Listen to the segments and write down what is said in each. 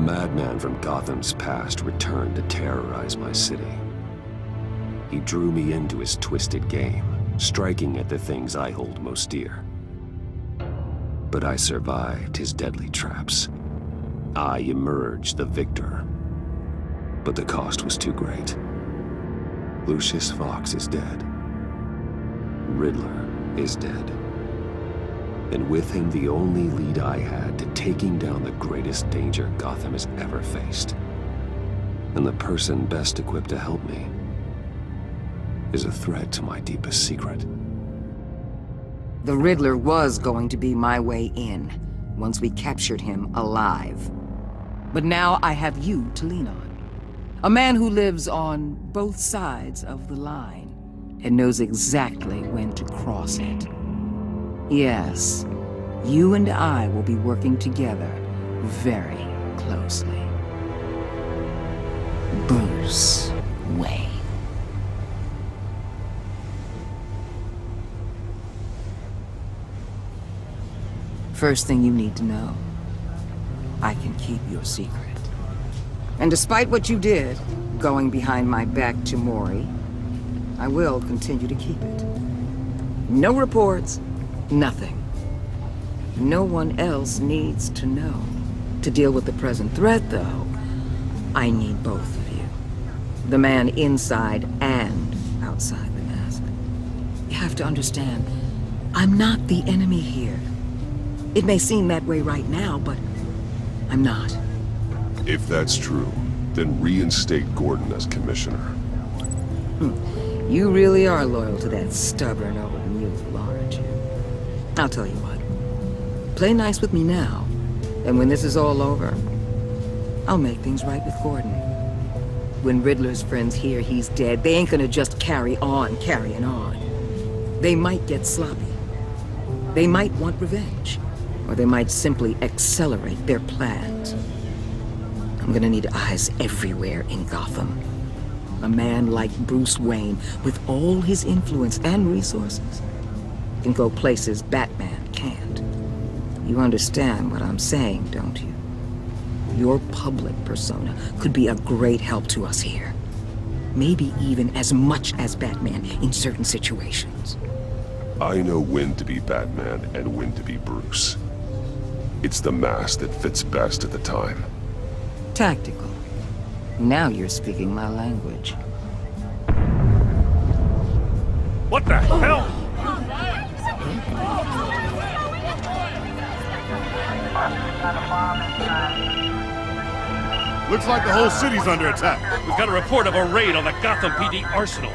madman from Gotham's past returned to terrorize my city. He drew me into his twisted game, striking at the things I hold most dear. But I survived his deadly traps. I emerged the victor. But the cost was too great. Lucius Fox is dead. Riddler is dead. And with him, the only lead I had to taking down the greatest danger Gotham has ever faced. And the person best equipped to help me is a threat to my deepest secret. The Riddler was going to be my way in, once we captured him alive. But now I have you to lean on. A man who lives on both sides of the line, and knows exactly when to cross it. Yes, you and I will be working together very closely. Bruce Wayne. First thing you need to know, I can keep your secret. And despite what you did, going behind my back to Mori, I will continue to keep it. No reports, nothing. No one else needs to know. To deal with the present threat, though, I need both of you. The man inside and outside the mask. You have to understand, I'm not the enemy here. It may seem that way right now, but I'm not. If that's true, then reinstate Gordon as commissioner. You really are loyal to that stubborn old mule, aren't you? I'll tell you what. Play nice with me now, and when this is all over, I'll make things right with Gordon. When Riddler's friends hear he's dead, they ain't gonna just carry on carrying on. They might get sloppy. They might want revenge. Or they might simply accelerate their plans. I'm gonna need eyes everywhere in Gotham. A man like Bruce Wayne, with all his influence and resources, can go places Batman can't. You understand what I'm saying, don't you? Your public persona could be a great help to us here. Maybe even as much as Batman in certain situations. I know when to be Batman and when to be Bruce. It's the mask that fits best at the time. Tactical. Now you're speaking my language. What the hell? Looks like the whole city's under attack. We've got a report of a raid on the Gotham PD arsenal.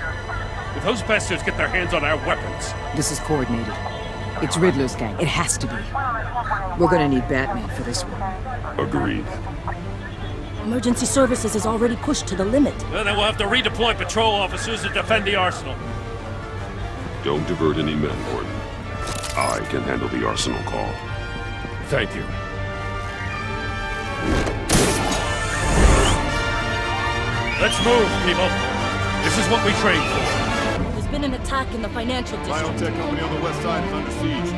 If those bastards get their hands on our weapons... This is coordinated. It's Riddler's gang. It has to be. We're gonna need Batman for this one. Agreed. Emergency services is already pushed to the limit. Then we'll have to redeploy patrol officers to defend the arsenal. Don't divert any men, Gordon. I can handle the arsenal call. Thank you. Let's move, people. This is what we trained for. There's been an attack in the financial district. Biotech company on the west side is under siege.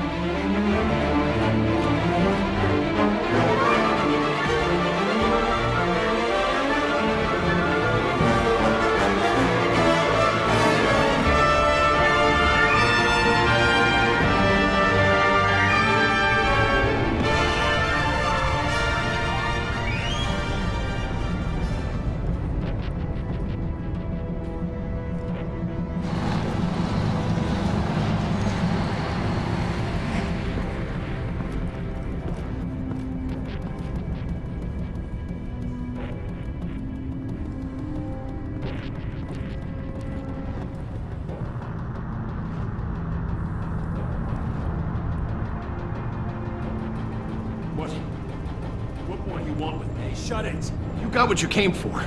What more do you want with me? Shut it. You got what you came for.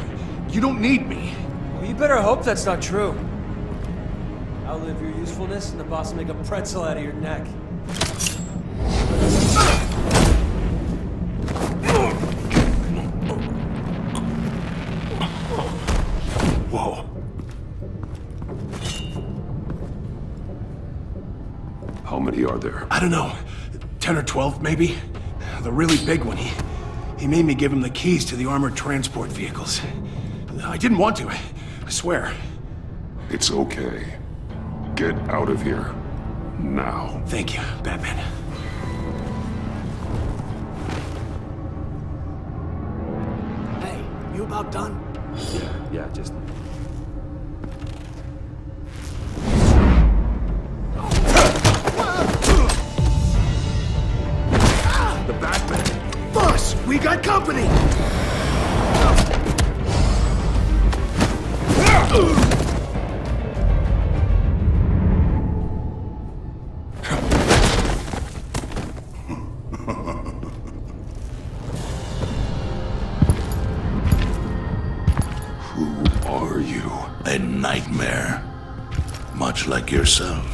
You don't need me. Well, you better hope that's not true. Outlive your usefulness, and the boss will make a pretzel out of your neck. Whoa. How many are there? I don't know. 10 or 12, maybe? The really big one, He made me give him the keys to the armored transport vehicles. I didn't want to, I swear. It's okay. Get out of here. Now. Thank you, Batman. Hey, you about done? Yeah, just... The Batman! Boss, we got company! Who are you? A nightmare. Much like yourself.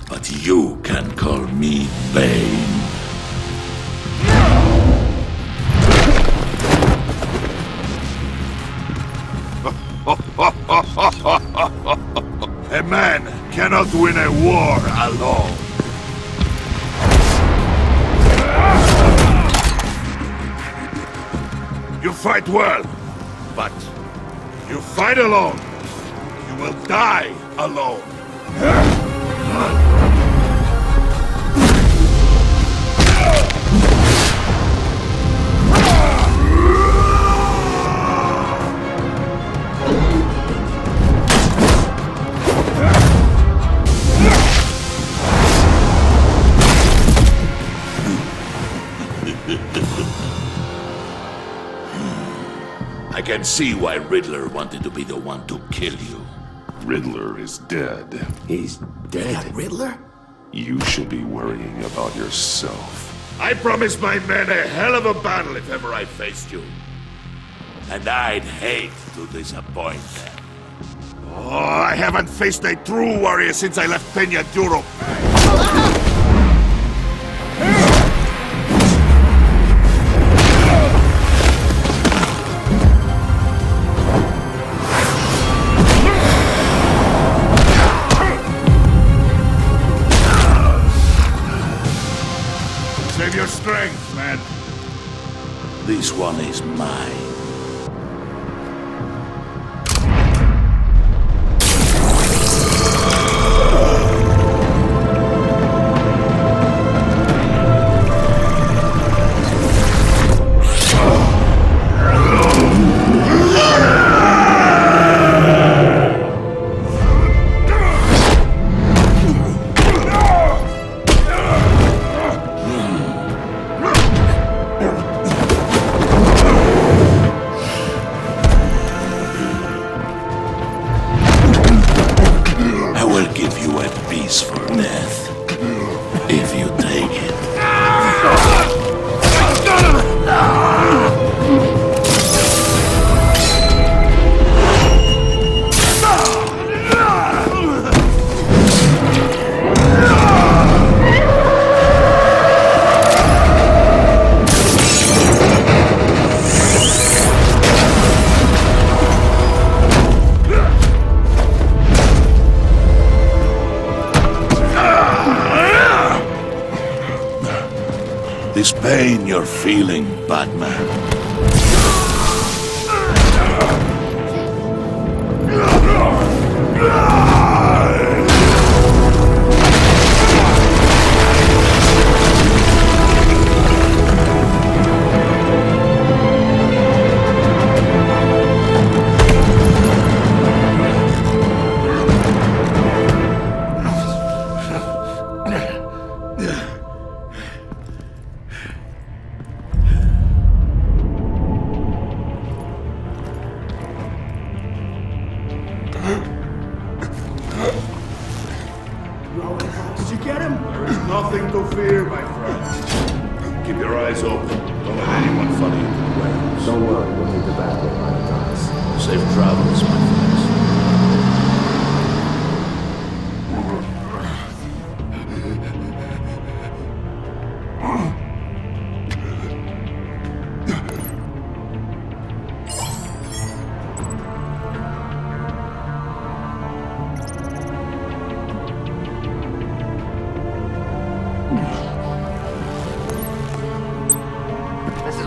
But you can call me Bane. A man cannot win a war alone. You fight well, but you fight alone. You will die alone. I can see why Riddler wanted to be the one to kill you. Riddler is dead. He's dead. Riddler? You should be worrying about yourself. I promised my men a hell of a battle if ever I faced you. And I'd hate to disappoint them. Oh, I haven't faced a true warrior since I left Peña Duro. Save your strength, man. This one is mine. For death, if you take it. This pain you're feeling, Batman. Did you get him? There is nothing to fear, my friend. Keep your eyes open. Don't let anyone follow you to the warehouse. Don't worry, we'll meet the Batman when it comes. Safe travels, my friends. This is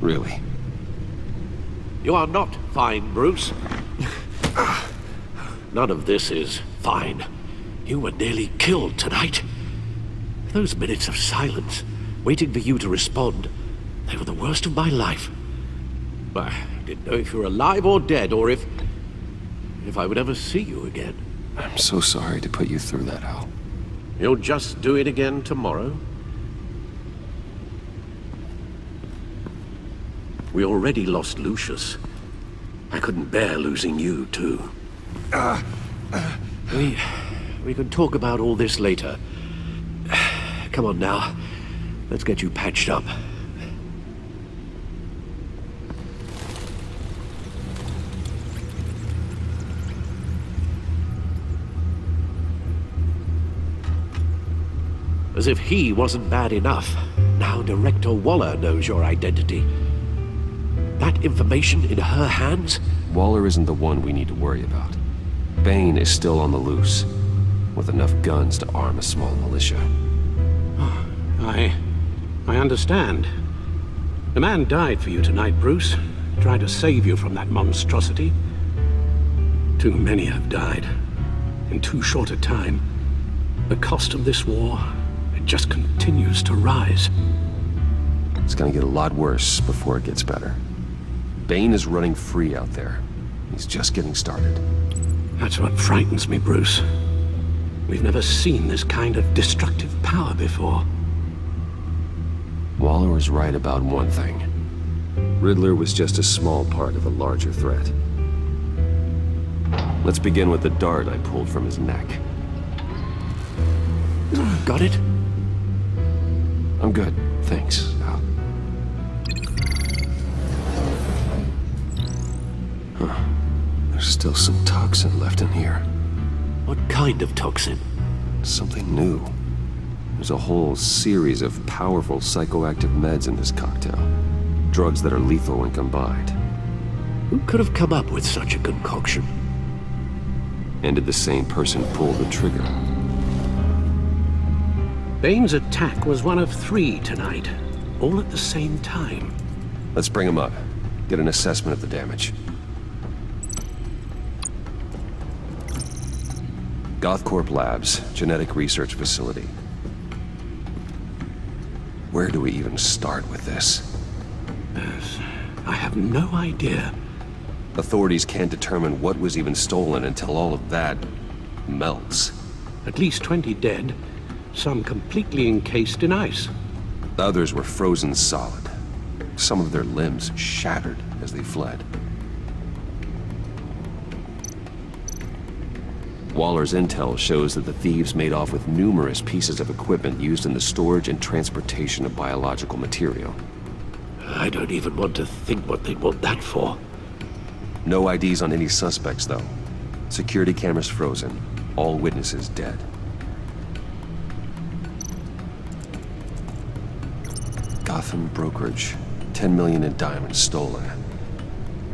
Really. You are not fine, Bruce. None of this is fine. You were nearly killed tonight. Those minutes of silence, waiting for you to respond, they were the worst of my life. I didn't know if you were alive or dead, or if I would ever see you again. I'm so sorry to put you through that, Al. You'll just do it again tomorrow? We already lost Lucius. I couldn't bear losing you, too. We can talk about all this later. Come on now. Let's get you patched up. As if he wasn't bad enough, now Director Waller knows your identity. That information in her hands? Waller isn't the one we need to worry about. Bane is still on the loose, with enough guns to arm a small militia. I understand. The man died for you tonight, Bruce. Tried to save you from that monstrosity. Too many have died. In too short a time. The cost of this war, it just continues to rise. It's gonna get a lot worse before it gets better. Bane is running free out there. He's just getting started. That's what frightens me, Bruce. We've never seen this kind of destructive power before. Waller was right about one thing. Riddler was just a small part of a larger threat. Let's begin with the dart I pulled from his neck. Got it? I'm good, thanks, Al. Huh. There's still some toxin left in here. What kind of toxin? Something new. There's a whole series of powerful psychoactive meds in this cocktail. Drugs that are lethal when combined. Who could have come up with such a concoction? And did the same person pull the trigger? Bane's attack was one of 3 tonight, all at the same time. Let's bring him up. Get an assessment of the damage. Gothcorp Labs, genetic research facility. Where do we even start with this? I have no idea. Authorities can't determine what was even stolen until all of that melts. At least 20 dead, some completely encased in ice. The others were frozen solid. Some of their limbs shattered as they fled. Waller's intel shows that the thieves made off with numerous pieces of equipment used in the storage and transportation of biological material. I don't even want to think what they'd want that for. No IDs on any suspects, though. Security cameras frozen. All witnesses dead. Gotham brokerage. 10 million in diamonds stolen.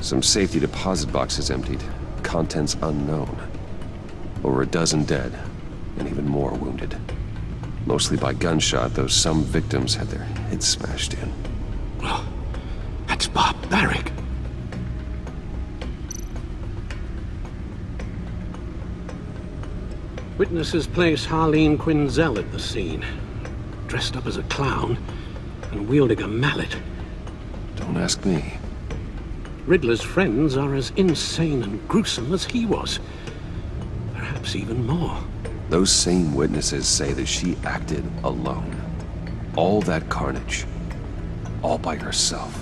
Some safety deposit boxes emptied. Contents unknown. Over a dozen dead, and even more wounded. Mostly by gunshot, though some victims had their heads smashed in. Oh, that's barbaric. Witnesses place Harleen Quinzel at the scene, dressed up as a clown and wielding a mallet. Don't ask me. Riddler's friends are as insane and gruesome as he was. Perhaps even more. Those same witnesses say that she acted alone. All that carnage. All by herself.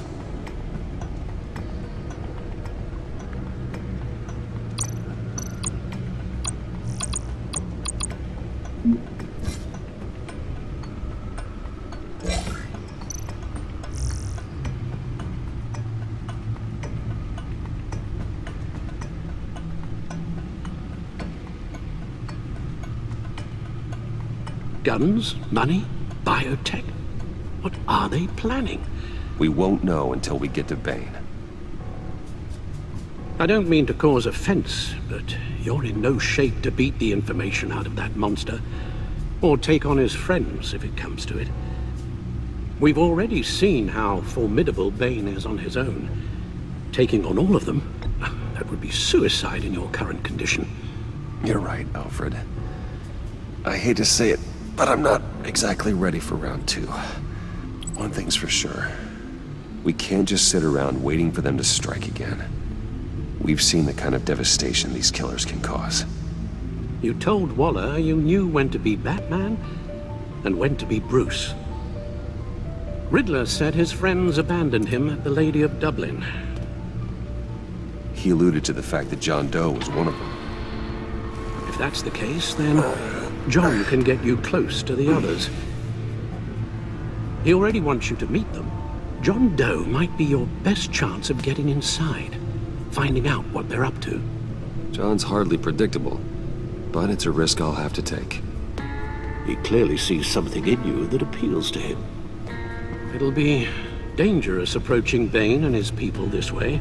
Guns, money, biotech. What are they planning? We won't know until we get to Bane. I don't mean to cause offense, but you're in no shape to beat the information out of that monster, or take on his friends if it comes to it. We've already seen how formidable Bane is on his own. Taking on all of them, that would be suicide in your current condition. You're right, Alfred. I hate to say it, but I'm not exactly ready for round 2. One thing's for sure. We can't just sit around waiting for them to strike again. We've seen the kind of devastation these killers can cause. You told Waller you knew when to be Batman and when to be Bruce. Riddler said his friends abandoned him at the Lady of Dublin. He alluded to the fact that John Doe was one of them. If that's the case, then John can get you close to the others. He already wants you to meet them. John Doe might be your best chance of getting inside, finding out what they're up to. John's hardly predictable, but it's a risk I'll have to take. He clearly sees something in you that appeals to him. It'll be dangerous approaching Bane and his people this way.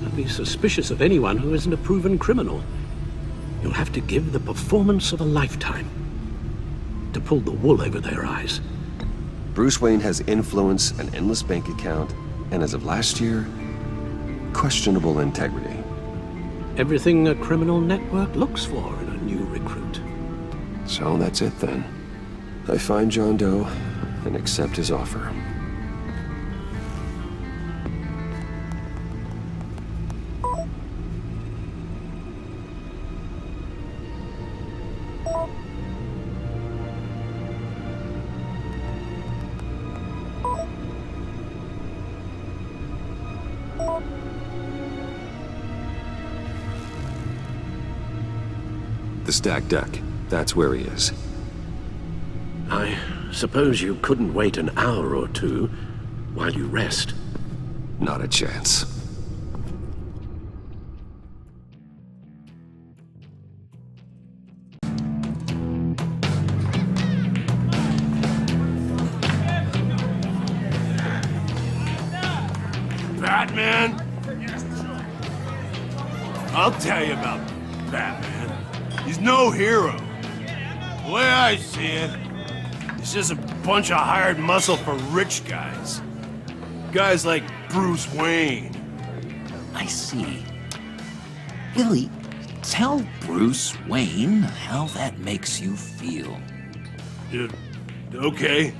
I'd be suspicious of anyone who isn't a proven criminal. You'll have to give the performance of a lifetime to pull the wool over their eyes. Bruce Wayne has influence, an endless bank account, and as of last year, questionable integrity. Everything a criminal network looks for in a new recruit. So that's it then. I find John Doe and accept his offer. The stacked deck. That's where he is. I suppose you couldn't wait an hour or two while you rest. Not a chance. Batman? I'll tell you about Batman. He's no hero. The way I see it, he's just a bunch of hired muscle for rich guys. Guys like Bruce Wayne. I see. Billy, tell Bruce Wayne how that makes you feel. Okay.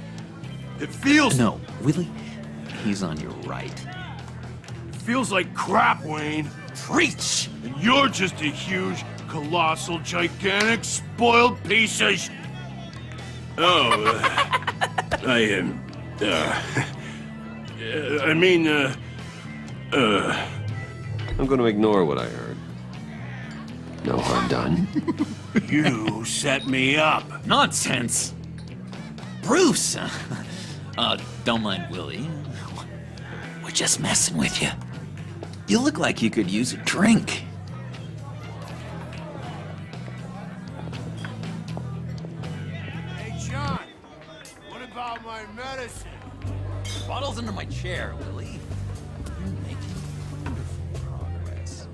It feels... No, Willie, he's on your right. It feels like crap, Wayne. Preach! And you're just a huge, colossal, gigantic, spoiled piece of I'm gonna ignore what I heard. No harm done. You set me up. Nonsense! Bruce! Don't mind Willie. We're just messing with you. You look like you could use a drink. Hey, John. What about my medicine? Bottle's under my chair, Willie. You're making wonderful progress.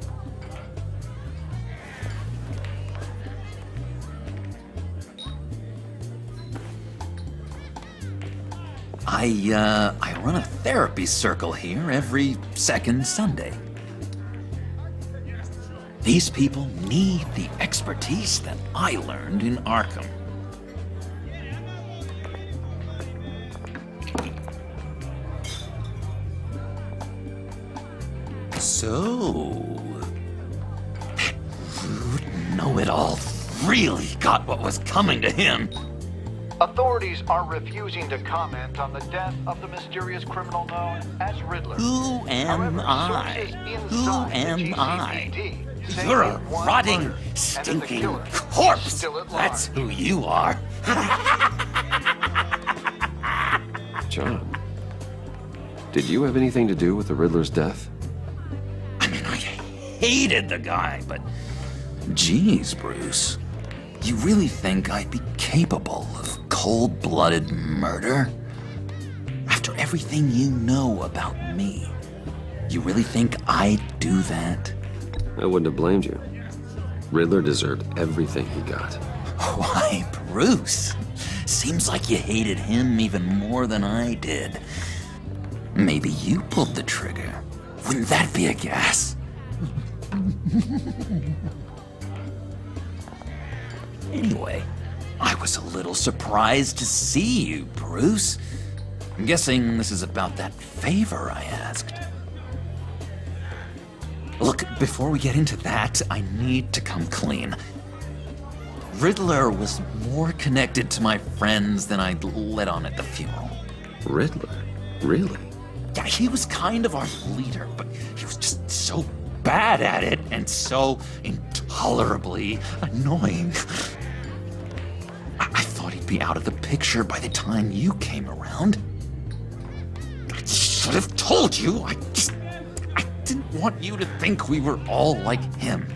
I run a therapy circle here every second Sunday. These people need the expertise that I learned in Arkham. So, that rude know-it-all really got what was coming to him. Authorities are refusing to comment on the death of the mysterious criminal known as Riddler. Who am However, I? sources Who inside the am I? GCPD say You're a it was rotting, murder, and that the stinking killer is corpse. still at large. That's who you are. John, did you have anything to do with the Riddler's death? I mean, I hated the guy, but... Geez, Bruce. You really think I'd be capable of cold-blooded murder? After everything you know about me, you really think I'd do that? I wouldn't have blamed you. Riddler deserved everything he got. Why, Bruce? Seems like you hated him even more than I did. Maybe you pulled the trigger. Wouldn't that be a gas? Anyway, I was a little surprised to see you, Bruce. I'm guessing this is about that favor I asked. Look, before we get into that, I need to come clean. Riddler was more connected to my friends than I'd let on at the funeral. Riddler? Really? Yeah, he was kind of our leader, but he was just so bad at it and so intolerably annoying. I thought he'd be out of the picture by the time you came around. I should have told you. I didn't want you to think we were all like him.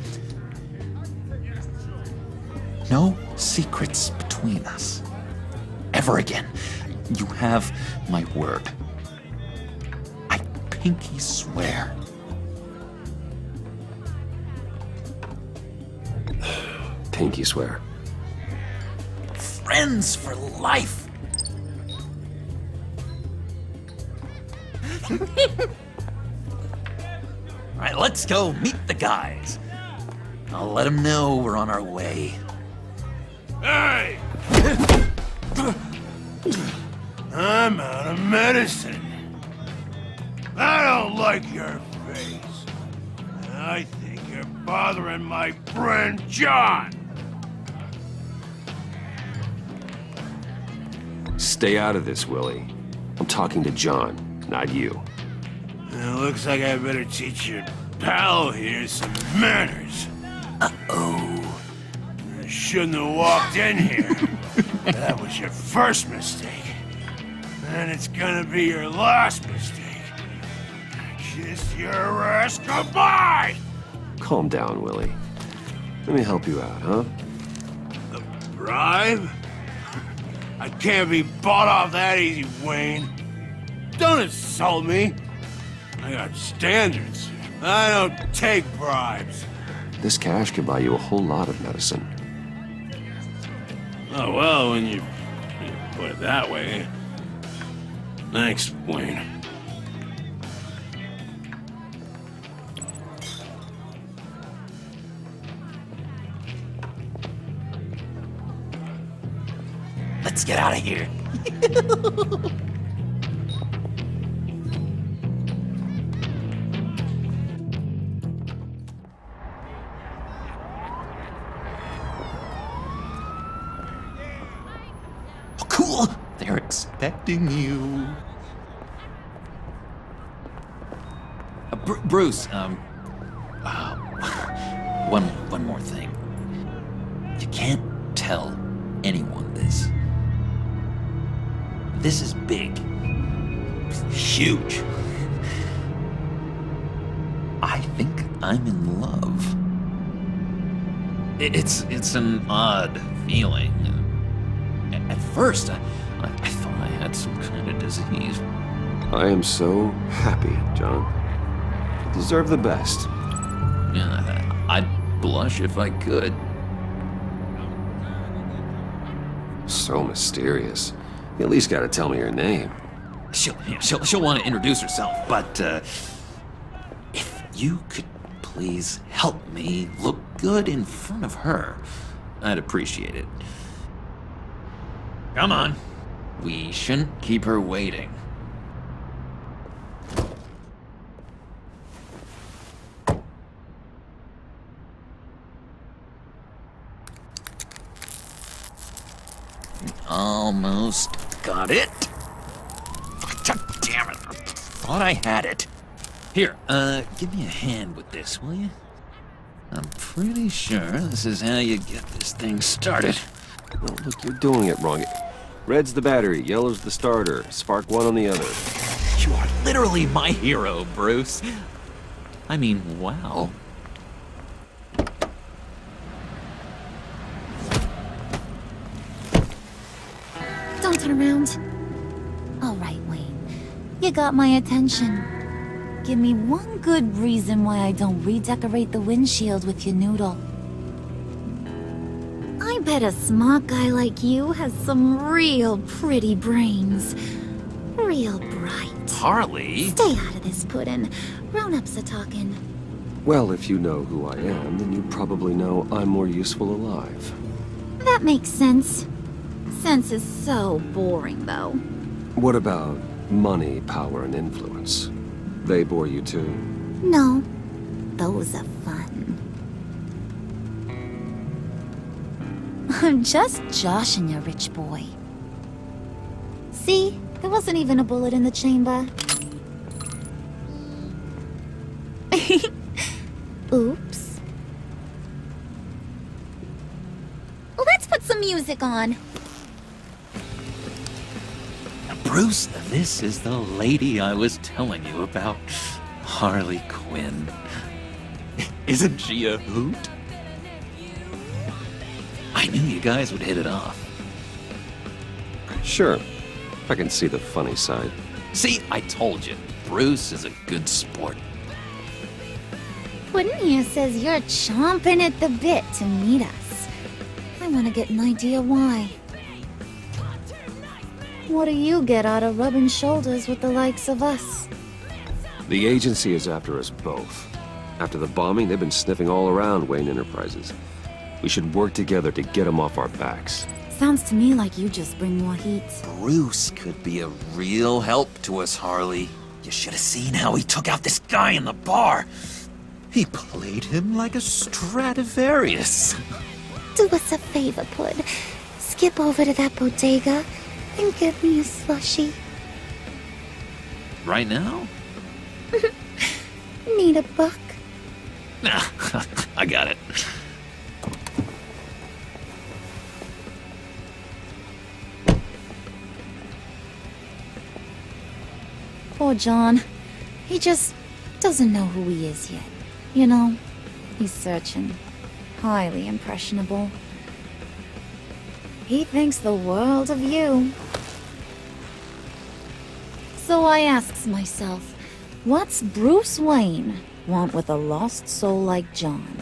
No secrets between us. Ever again. You have my word. I pinky swear. Pinky swear. Friends for life. All right, let's go meet the guys. I'll let them know we're on our way. Hey! I'm out of medicine. I don't like your face. I think you're bothering my friend John. Stay out of this, Willie. I'm talking to John, not you. It looks like I better teach your pal here some manners. Uh-oh. You shouldn't have walked in here. That was your first mistake. And it's gonna be your last mistake. Kiss your ass goodbye! Calm down, Willie. Let me help you out, huh? A bribe? I can't be bought off that easy, Wayne. Don't insult me. I got standards. I don't take bribes. This cash could buy you a whole lot of medicine. Oh, well, when you put it that way. Thanks, Wayne. Let's get out of here. Oh, cool. They're expecting you. Bruce, one more thing. You can't tell anyone this. This is big. Huge. I think I'm in love. It's an odd feeling. At first, I thought I had some kind of disease. I am so happy, John. You deserve the best. Yeah, I'd blush if I could. So mysterious. You at least gotta tell me her name. She'll want to introduce herself, but if you could please help me look good in front of her, I'd appreciate it. Come on. We shouldn't keep her waiting. Almost got it. God damn it. I thought I had it. Here, give me a hand with this, will you? I'm pretty sure this is how you get this thing started. Oh, look, you're doing it wrong. Red's the battery, yellow's the starter, spark one on the other. You are literally my hero, Bruce. I mean, wow. Don't turn around. All right, Wayne. You got my attention. Give me one good reason why I don't redecorate the windshield with your noodle. I bet a smart guy like you has some real pretty brains. Real bright. Harley? Stay out of this, Puddin'. Grown-ups are talking. Well, if you know who I am, then you probably know I'm more useful alive. That makes sense. Sense is so boring, though. What about money, power, and influence? They bore you too? No. Those are fun. I'm just joshing you, rich boy. See? There wasn't even a bullet in the chamber. Oops. Let's put some music on. Bruce, this is the lady I was telling you about. Harley Quinn. Isn't she a hoot? I knew you guys would hit it off. Sure. I can see the funny side. See, I told you. Bruce is a good sport. Puddin' here says you're chomping at the bit to meet us. I want to get an idea why. What do you get out of rubbing shoulders with the likes of us? The agency is after us both. After the bombing, they've been sniffing all around Wayne Enterprises. We should work together to get them off our backs. Sounds to me like you just bring more heat. Bruce could be a real help to us, Harley. You should have seen how he took out this guy in the bar. He played him like a Stradivarius. Do us a favor, Pud. Skip over to that bodega and get me a slushie. Right now? Need a buck? Nah, I got it. Poor John. He just doesn't know who he is yet. You know, he's searching. Highly impressionable. He thinks the world of you. So I asks myself, what's Bruce Wayne want with a lost soul like John?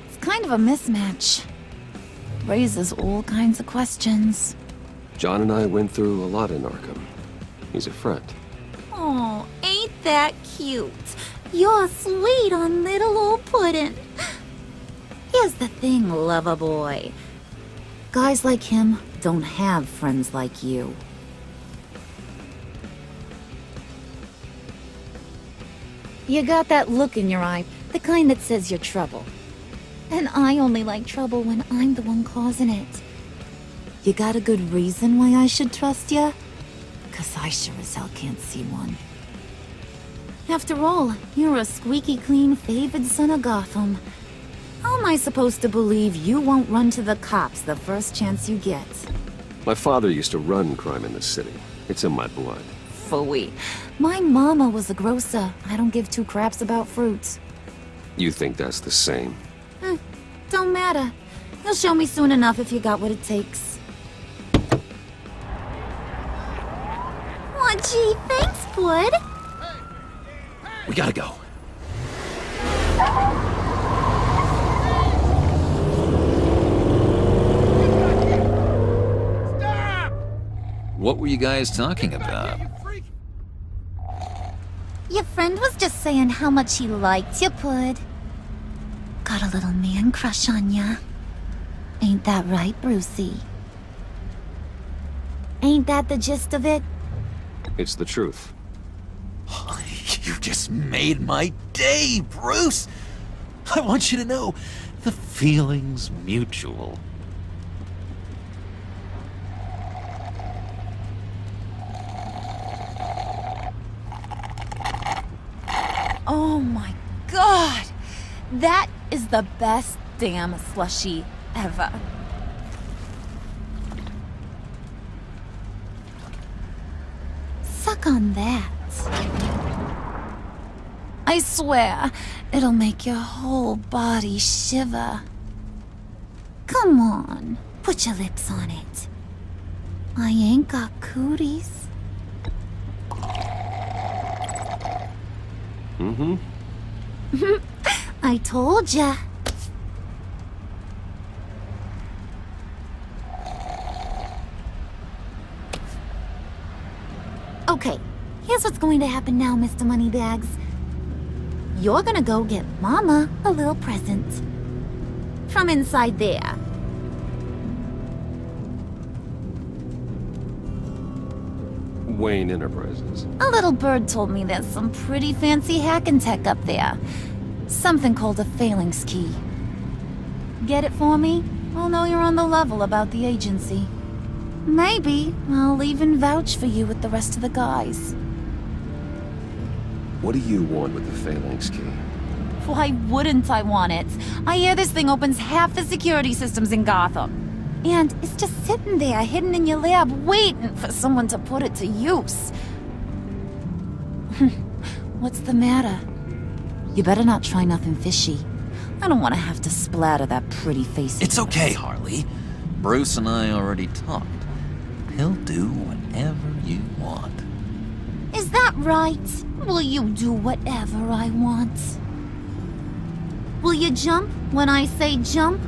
It's kind of a mismatch. Raises all kinds of questions. John and I went through a lot in Arkham. He's a friend. Oh, ain't that cute? You're sweet on little old Puddin'. Here's the thing, lover boy. Guys like him don't have friends like you. You got that look in your eye, the kind that says you're trouble. And I only like trouble when I'm the one causing it. You got a good reason why I should trust you? 'Cause I sure as hell can't see one. After all, you're a squeaky clean favored son of Gotham. How am I supposed to believe you won't run to the cops the first chance you get? My father used to run crime in the city. It's in my blood. Phooey. My mama was a grocer. I don't give two craps about fruits. You think that's the same? Don't matter. You'll show me soon enough if you got what it takes. Aw, gee, thanks, Bud. We gotta go. What were you guys talking about? Your friend was just saying how much he liked you, Pud. Got a little man crush on ya. Ain't that right, Brucey? Ain't that the gist of it? It's the truth. You just made my day, Bruce! I want you to know, the feeling's mutual. Oh my god! That is the best damn slushie ever. Suck on that. I swear, it'll make your whole body shiver. Come on, put your lips on it. I ain't got cooties. Mm-hmm. I told ya. Okay, here's what's going to happen now, Mr. Moneybags. You're gonna go get Mama a little present. From inside there. Wayne Enterprises. A little bird told me there's some pretty fancy hacking tech up there. Something called a phalanx key. Get it for me? I'll know you're on the level about the agency. Maybe I'll even vouch for you with the rest of the guys. What do you want with the phalanx key? Why wouldn't I want it? I hear this thing opens half the security systems in Gotham. And it's just sitting there, hidden in your lab, waiting for someone to put it to use. What's the matter? You better not try nothing fishy. I don't want to have to splatter that pretty face. It's okay, Harley. Bruce and I already talked. He'll do whatever you want. Is that right? Will you do whatever I want? Will you jump when I say jump?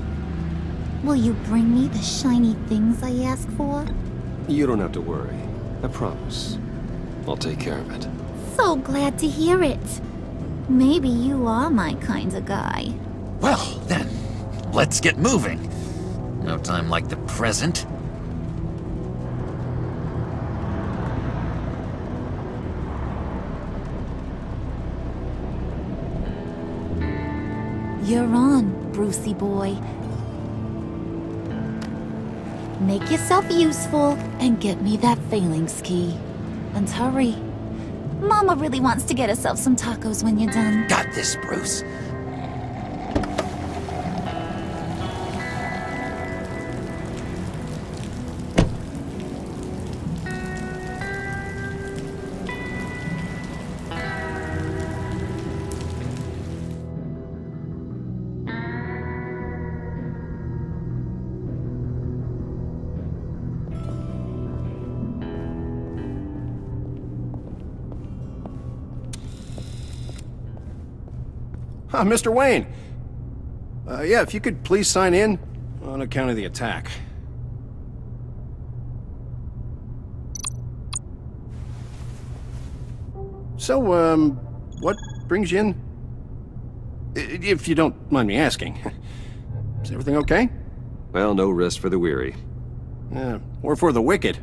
Will you bring me the shiny things I ask for? You don't have to worry. I promise. I'll take care of it. So glad to hear it. Maybe you are my kind of guy. Well, then, let's get moving. No time like the present. You're on, Brucey boy. Make yourself useful and get me that phalanx key. And hurry. Mama really wants to get herself some tacos when you're done. Got this, Bruce. Mr. Wayne. Yeah, if you could please sign in on account of the attack. So, what brings you in? If you don't mind me asking. Is everything okay? Well, no rest for the weary. Or for the wicked.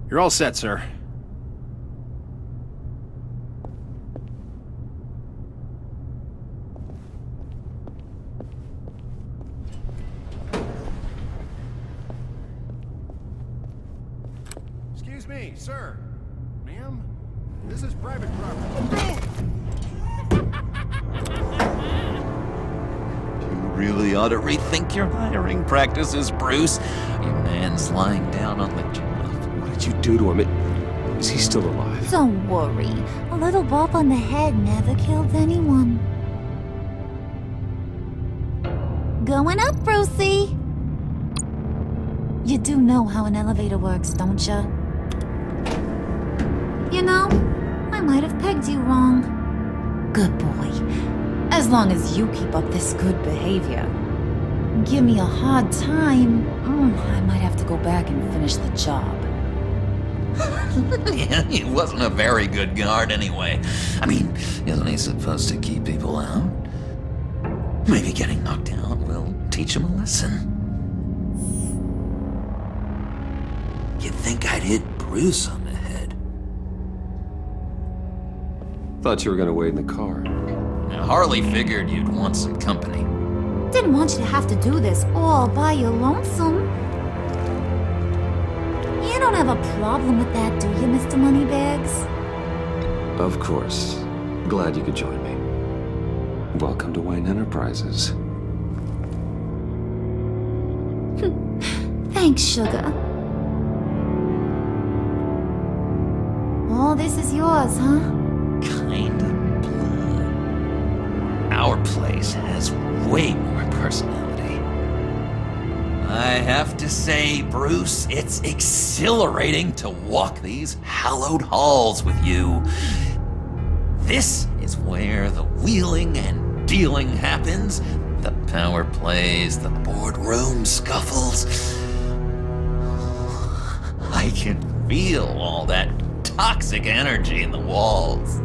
You're all set, sir. Excuse me, sir. Ma'am? This is private property. You really ought to rethink your hiring practices, Bruce. Your man's lying down on the job. What did you do to him? Is he still alive? Don't worry. A little bump on the head never killed anyone. Going up, Brucey. You do know how an elevator works, don't you? You know, I might have pegged you wrong. Good boy. As long as you keep up this good behavior. Give me a hard time, I might have to go back and finish the job. Yeah, he wasn't a very good guard anyway. I mean, isn't he supposed to keep people out? Maybe getting knocked out will teach him a lesson. You'd think I'd hit Bruce on the head. Thought you were gonna wait in the car. Now, Harley figured you'd want some company. Didn't want you to have to do this all by your lonesome. You don't have a problem with that, do you, Mr. Moneybags? Of course. Glad you could join me. Welcome to Wayne Enterprises. Thanks, sugar. All this is yours, huh? Kind of blood. Our place has way more personality. I have to say, Bruce, it's exhilarating to walk these hallowed halls with you. This is where the wheeling and dealing happens, the power plays, the boardroom scuffles. I can feel all that toxic energy in the walls.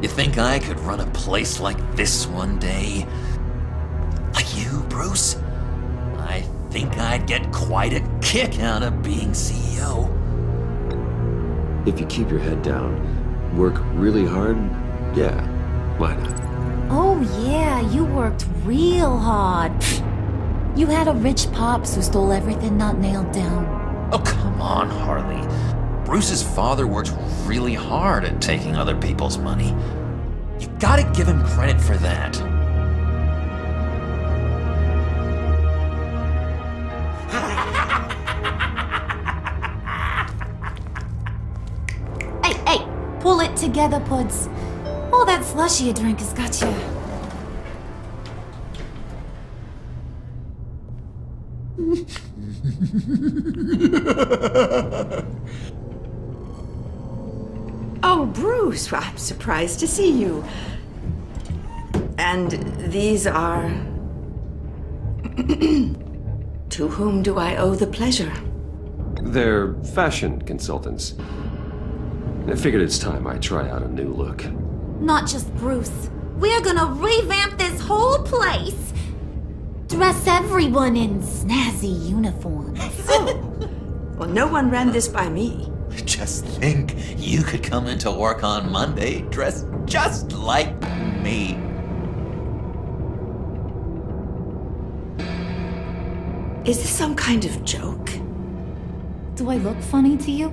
You think I could run a place like this one day? Like you, Bruce? I think I'd get quite a kick out of being CEO. If you keep your head down, work really hard, yeah, why not? Oh yeah, you worked real hard. You had a rich pops who stole everything not nailed down. Oh, come on, Harley. Bruce's father worked really hard at taking other people's money. You gotta give him credit for that. Hey, pull it together, Puds. All that slushy you drink has got you. Oh, Bruce, I'm surprised to see you. And these are... To whom do I owe the pleasure? They're fashion consultants. I figured it's time I try out a new look. Not just Bruce. We're gonna revamp this whole place. Dress everyone in snazzy uniforms. Well, no one ran this by me. Just think, you could come into work on Monday dressed just like me. Is this some kind of joke? Do I look funny to you?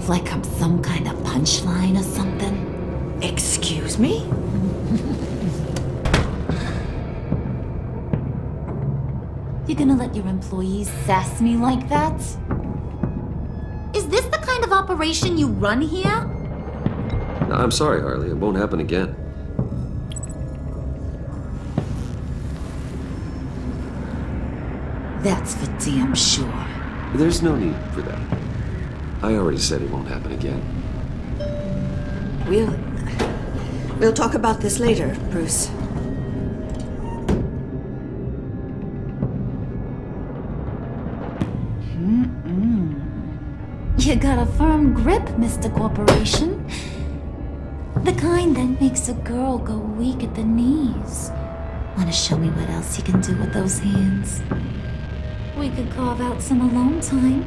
Like I'm some kind of punchline or something? Excuse me? You gonna let your employees sass me like that? Is this the kind of operation you run here? I'm sorry, Harley. It won't happen again. That's for damn sure. There's no need for that. I already said it won't happen again. We'll talk about this later, Bruce. You got a firm grip, Mr. Corporation. The kind that makes a girl go weak at the knees. Wanna show me what else you can do with those hands? We could carve out some alone time.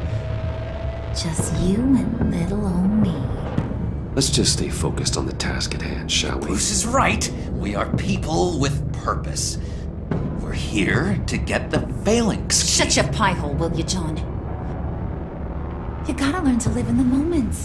Just you and little old me. Let's just stay focused on the task at hand, shall we? Bruce is right. We are people with purpose. We're here to get the phalanx. Shut your pie hole, will you, John? You gotta learn to live in the moment.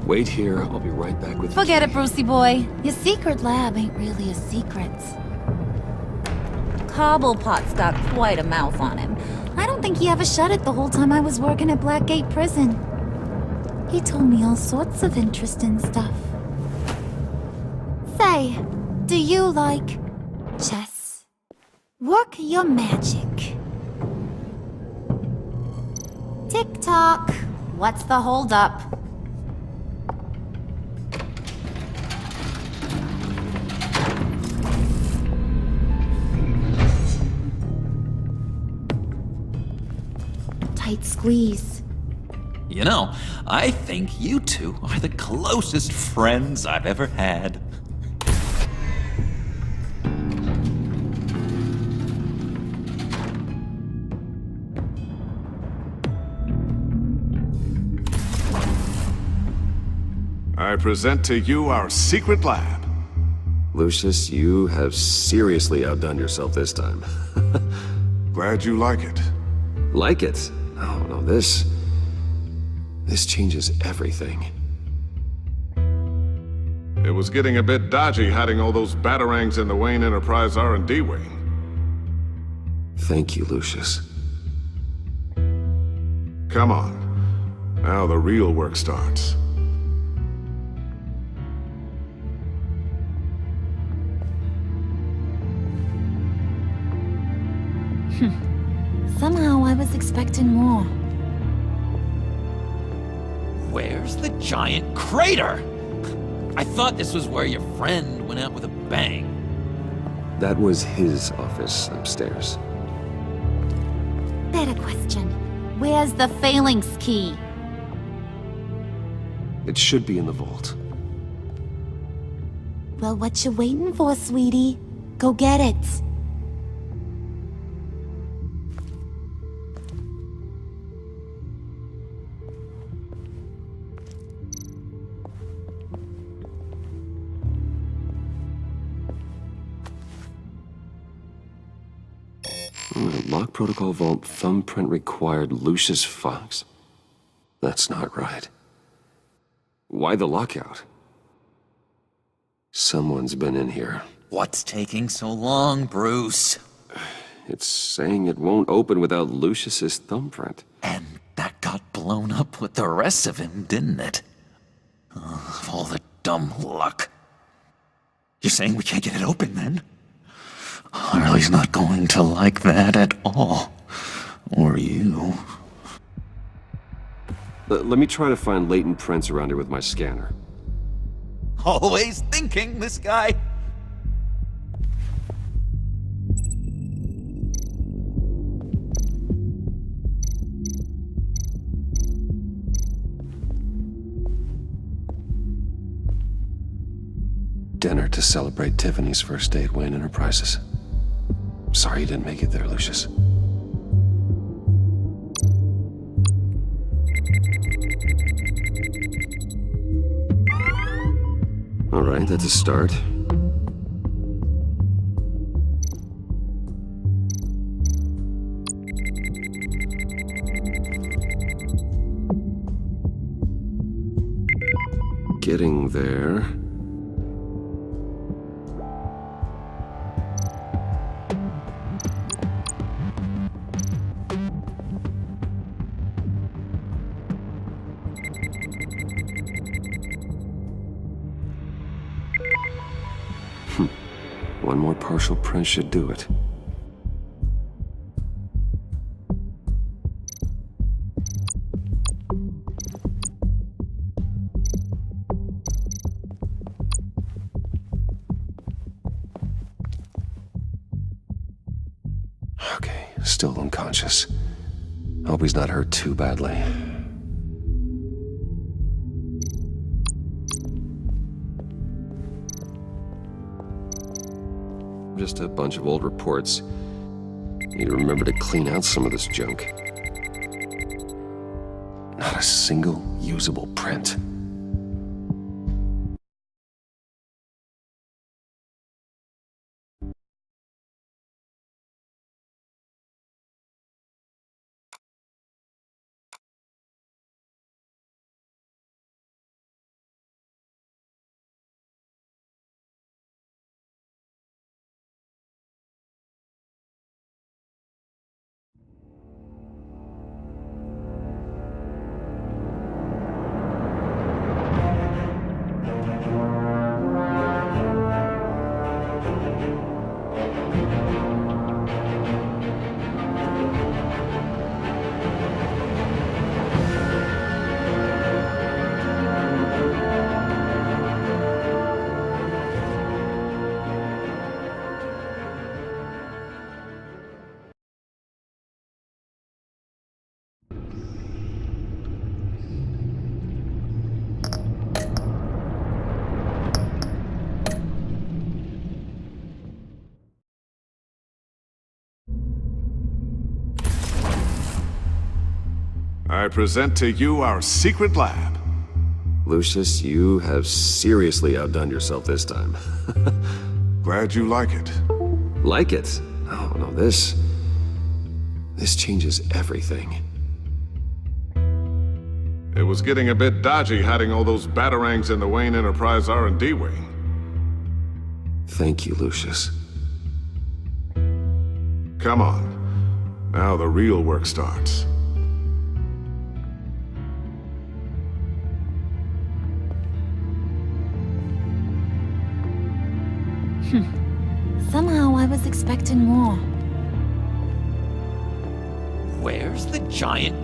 Wait here. I'll be right back with you. Forget it, Brucey boy. Your secret lab ain't really a secret. Cobblepot's got quite a mouth on him. I don't think he ever shut it the whole time I was working at Blackgate Prison. He told me all sorts of interesting stuff. Say, do you like chess? Work your magic. Tick-tock. What's the holdup? Tight squeeze. You know, I think you two are the closest friends I've ever had. I present to you our secret lab. Lucius, you have seriously outdone yourself this time. Glad you like it. Like it? Oh, no, this changes everything. It was getting a bit dodgy hiding all those batarangs in the Wayne Enterprise R&D wing. Thank you, Lucius. Come on. Now the real work starts. Somehow I was expecting more. Where's the giant crater? I thought this was where your friend went out with a bang. That was his office upstairs. Better question. Where's the phalanx key? It should be in the vault. Well, what you waiting for, sweetie? Go get it. Lock protocol vault thumbprint required Lucius Fox. That's not right. Why the lockout? Someone's been in here. What's taking so long, Bruce? It's saying it won't open without Lucius's thumbprint. And that got blown up with the rest of him, didn't it? All the dumb luck. You're saying we can't get it open, then? Harley's not going to like that at all. Or you. Let me try to find latent prints around here with my scanner. Always thinking, this guy. Dinner to celebrate Tiffany's first date, Wayne Enterprises. Sorry you didn't make it there, Lucius. All right, that's a start. Getting there. One more partial print should do it. Okay, still unconscious. Hope he's not hurt too badly. Just a bunch of old reports. Need to remember to clean out some of this junk. Not a single usable print. I present to you our secret lab. Lucius, you have seriously outdone yourself this time. Glad you like it. Like it? Oh, no, this changes everything. It was getting a bit dodgy hiding all those batarangs in the Wayne Enterprise R&D wing. Thank you, Lucius. Come on. Now the real work starts. Somehow I was expecting more. Where's the giant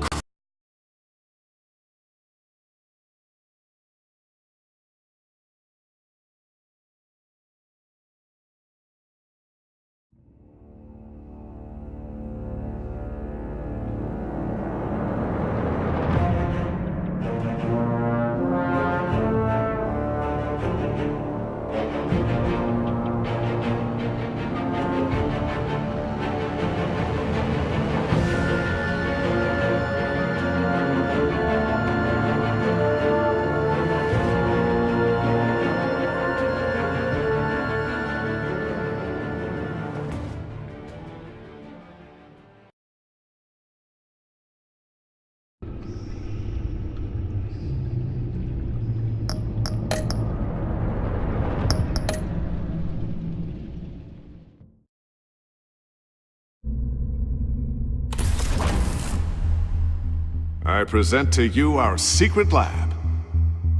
I present to you our secret lab.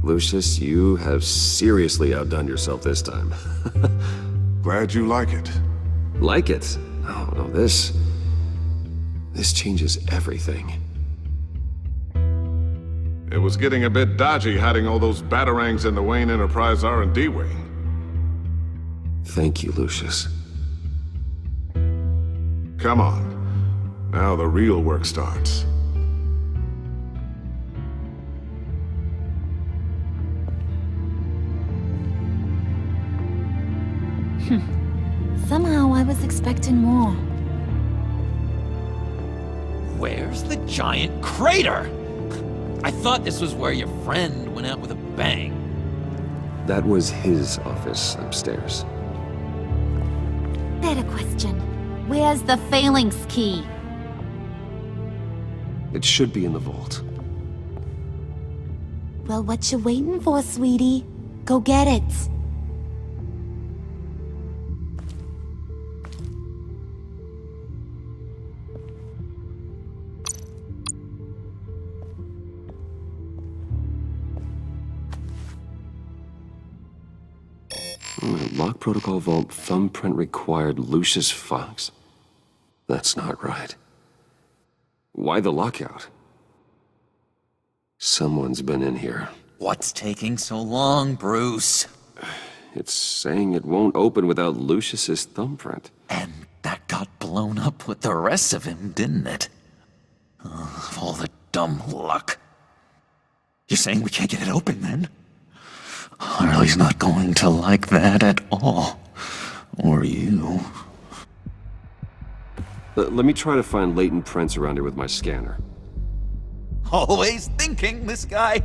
Lucius, you have seriously outdone yourself this time. Glad you like it. Like it? Oh, no, this changes everything. It was getting a bit dodgy hiding all those batarangs in the Wayne Enterprise R&D wing. Thank you, Lucius. Come on. Now the real work starts. Somehow I was expecting more. Where's the giant crater? I thought this was where your friend went out with a bang. That was his office upstairs. Better question. Where's the phalanx key? It should be in the vault. Well, what you waiting for, sweetie? Go get it. Lock protocol vault thumbprint required Lucius Fox. That's not right. Why the lockout? Someone's been in here. What's taking so long, Bruce? It's saying it won't open without Lucius's thumbprint. And that got blown up with the rest of him, didn't it? All the dumb luck. You're saying we can't get it open, then? Harley's not going to like that at all. Or you. Let me try to find latent prints around here with my scanner. Always thinking, this guy.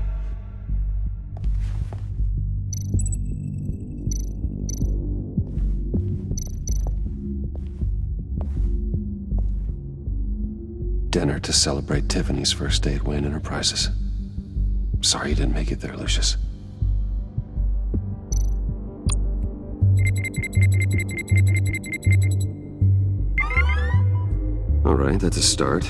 Dinner to celebrate Tiffany's first day at Wayne Enterprises. Sorry you didn't make it there, Lucius. All right, that's a start.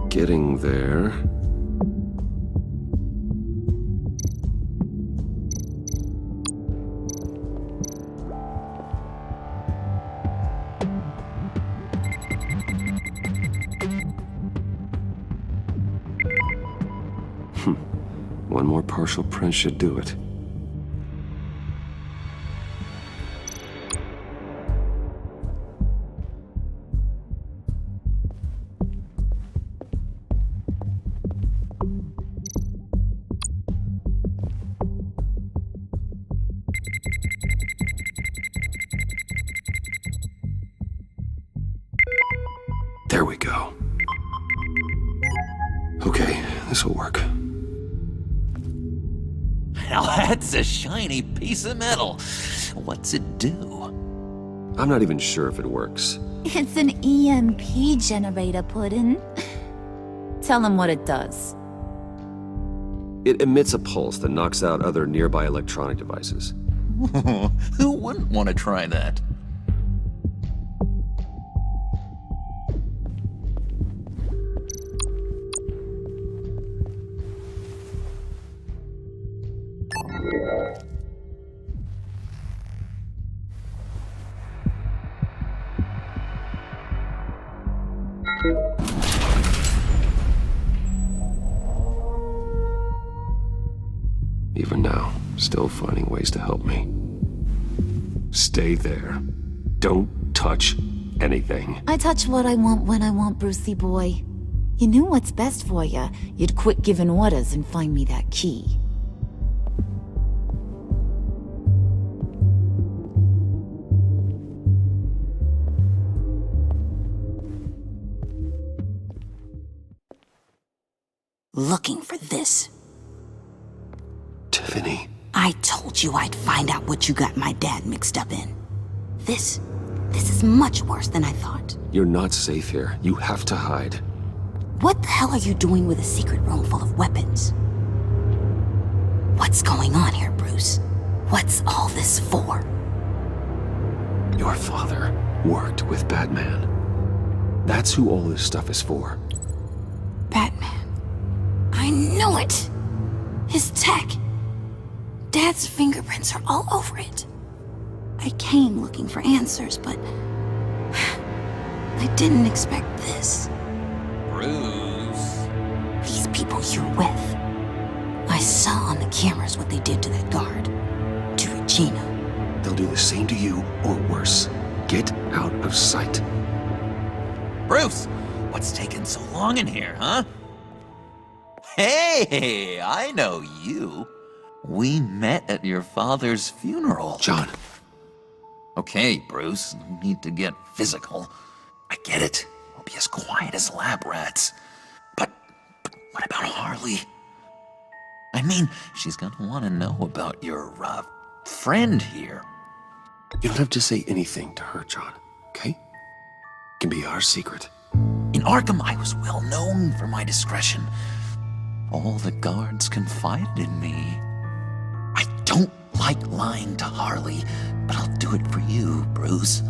Getting there. One more partial print should do it. There we go. Okay, this'll work. Now that's a shiny piece of metal. What's it do? I'm not even sure if it works. It's an EMP generator, Puddin'. Tell him what it does. It emits a pulse that knocks out other nearby electronic devices. Who wouldn't want to try that? Even now, still finding ways to help me. Stay there. Don't touch anything. I touch what I want when I want, Brucey boy. You knew what's best for you. You'd quit giving orders and find me that key. Looking for this. Tiffany. I told you I'd find out what you got my dad mixed up in. This is much worse than I thought. You're not safe here. You have to hide. What the hell are you doing with a secret room full of weapons? What's going on here, Bruce? What's all this for? Your father worked with Batman. That's who all this stuff is for. Batman. I knew it! His tech. Dad's fingerprints are all over it. I came looking for answers, but I didn't expect this. Bruce. These people you're with. I saw on the cameras what they did to that guard. To Regina. They'll do the same to you, or worse. Get out of sight. Bruce, what's taking so long in here, huh? Hey, I know you. We met at your father's funeral. John. Okay, Bruce, no need to get physical. I get it. We'll be as quiet as lab rats. But what about Harley? I mean, she's gonna want to know about your, friend here. You don't have to say anything to her, John, okay? It can be our secret. In Arkham, I was well known for my discretion. All the guards confided in me. I don't like lying to Harley, but I'll do it for you, Bruce.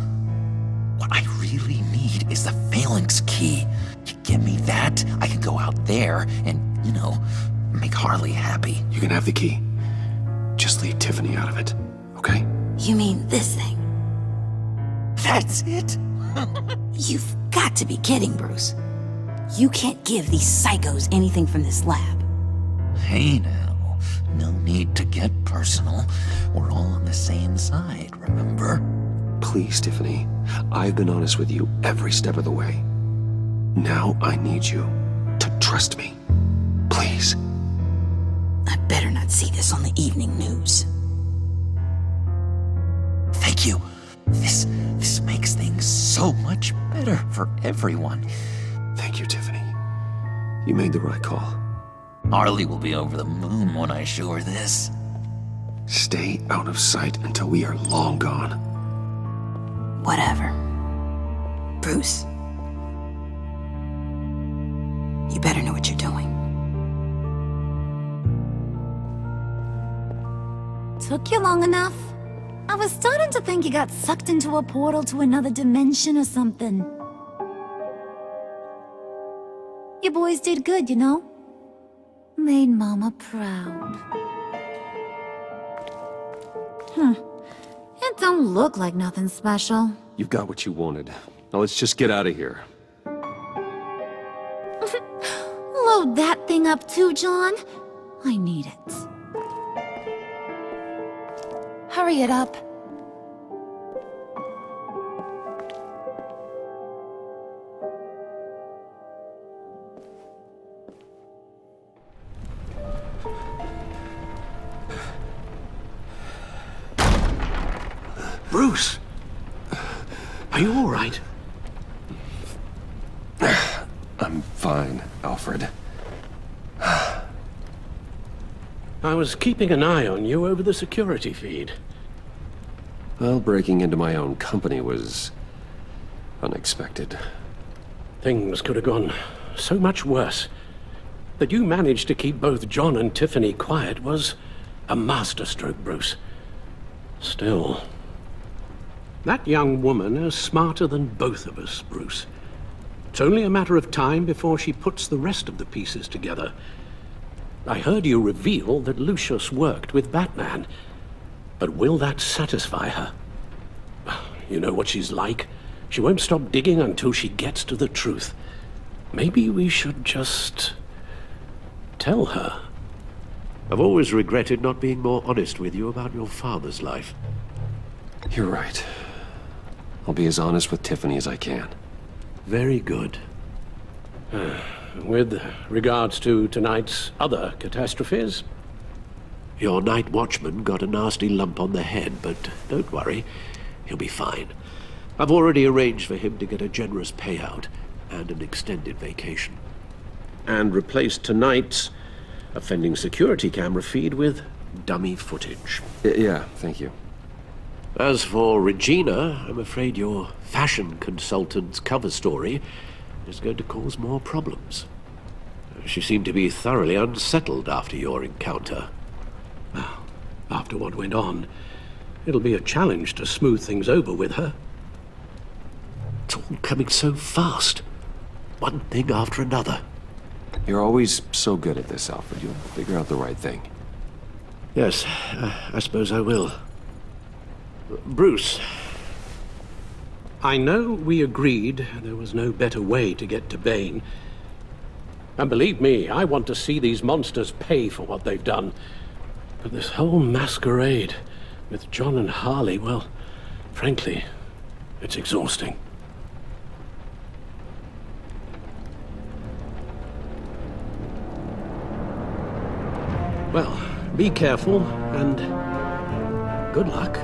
What I really need is the phalanx key. You give me that, I can go out there and, make Harley happy. You can have the key. Just leave Tiffany out of it, okay? You mean this thing? That's it? You've got to be kidding, Bruce. You can't give these psychos anything from this lab. Hey now, no need to get personal. We're all on the same side, remember? Please, Tiffany. I've been honest with you every step of the way. Now I need you to trust me. Please. I better not see this on the evening news. Thank you. This makes things so much better for everyone. Thank you, Tiffany. You made the right call. Harley will be over the moon when I show her this. Stay out of sight until we are long gone. Whatever. Bruce. You better know what you're doing. Took you long enough? I was starting to think you got sucked into a portal to another dimension or something. You boys did good, you know? Made Mama proud. It don't look like nothing special. You've got what you wanted. Now let's just get out of here. Load that thing up too, John. I need it. Hurry it up. Bruce! Are you all right? I'm fine, Alfred. I was keeping an eye on you over the security feed. Well, breaking into my own company was unexpected. Things could have gone so much worse. That you managed to keep both John and Tiffany quiet was a masterstroke, Bruce. Still, that young woman is smarter than both of us, Bruce. It's only a matter of time before she puts the rest of the pieces together. I heard you reveal that Lucius worked with Batman. But will that satisfy her? You know what she's like. She won't stop digging until she gets to the truth. Maybe we should just tell her. I've always regretted not being more honest with you about your father's life. You're right. I'll be as honest with Tiffany as I can. Very good. With regards to tonight's other catastrophes, your night watchman got a nasty lump on the head, but don't worry, he'll be fine. I've already arranged for him to get a generous payout and an extended vacation. And replaced tonight's offending security camera feed with dummy footage. Yeah, thank you. As for Regina, I'm afraid your fashion consultant's cover story is going to cause more problems. She seemed to be thoroughly unsettled after your encounter. Well, after what went on, it'll be a challenge to smooth things over with her. It's all coming so fast. One thing after another. You're always so good at this, Alfred. You'll figure out the right thing. Yes, I suppose I will. Bruce, I know we agreed there was no better way to get to Bane. And believe me, I want to see these monsters pay for what they've done. But this whole masquerade with John and Harley, well, frankly, it's exhausting. Well, be careful, and good luck.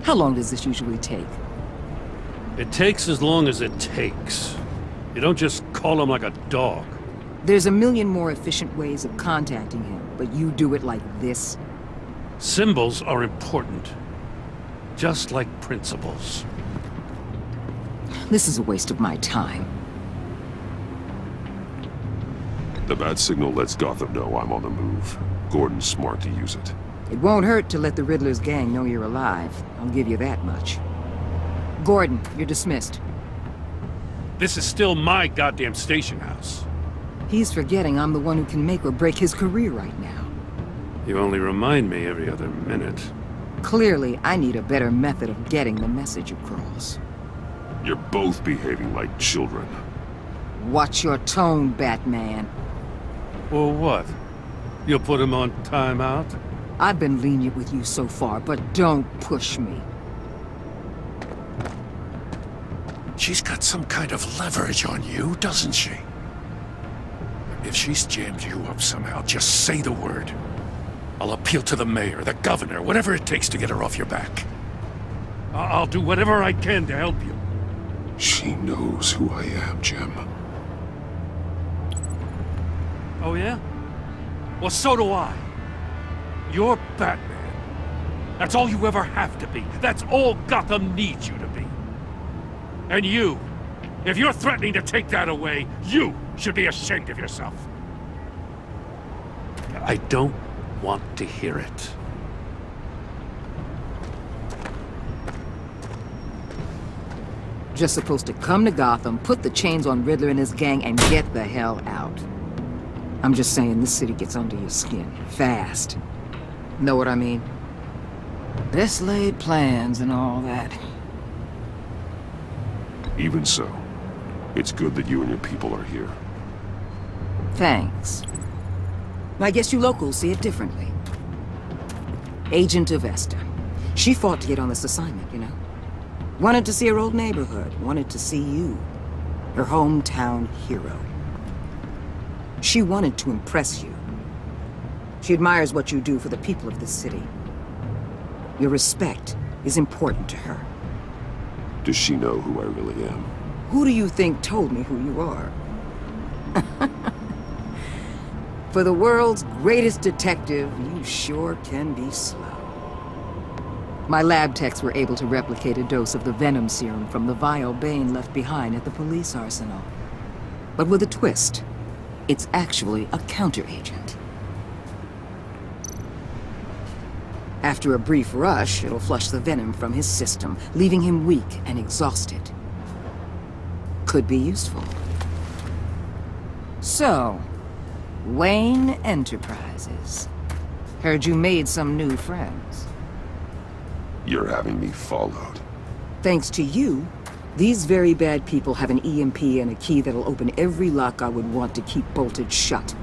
How long does this usually take? It takes as long as it takes. You don't just call him like a dog. There's a million more efficient ways of contacting him, but you do it like this? Symbols are important. Just like principles. This is a waste of my time. The bat signal lets Gotham know I'm on the move. Gordon's smart to use it. It won't hurt to let the Riddler's gang know you're alive. I'll give you that much. Gordon, you're dismissed. This is still my goddamn station house. He's forgetting I'm the one who can make or break his career right now. You only remind me every other minute. Clearly, I need a better method of getting the message across. You're both behaving like children. Watch your tone, Batman. Or what? You'll put him on timeout? I've been lenient with you so far, but don't push me. She's got some kind of leverage on you, doesn't she? If she's jammed you up somehow, just say the word. I'll appeal to the mayor, the governor, whatever it takes to get her off your back. I'll do whatever I can to help you. She knows who I am, Jim. Oh yeah? Well, so do I. You're Batman. That's all you ever have to be. That's all Gotham needs you to be. And you, if you're threatening to take that away, you should be ashamed of yourself. I don't want to hear it. Just supposed to come to Gotham, put the chains on Riddler and his gang, and get the hell out. I'm just saying this city gets under your skin, fast. Know what I mean? Best laid plans and all that. Even so, it's good that you and your people are here. Thanks. I guess you locals see it differently. Agent Avesta. She fought to get on this assignment, you know? Wanted to see her old neighborhood, wanted to see you, her hometown hero. She wanted to impress you. She admires what you do for the people of this city. Your respect is important to her. Does she know who I really am? Who do you think told me who you are? For the world's greatest detective, you sure can be slow. My lab techs were able to replicate a dose of the venom serum from the vial Bane left behind at the police arsenal. But with a twist, it's actually a counter-agent. After a brief rush, it'll flush the venom from his system, leaving him weak and exhausted. Could be useful. So, Wayne Enterprises. Heard you made some new friends. You're having me followed. Thanks to you, these very bad people have an EMP and a key that'll open every lock I would want to keep bolted shut.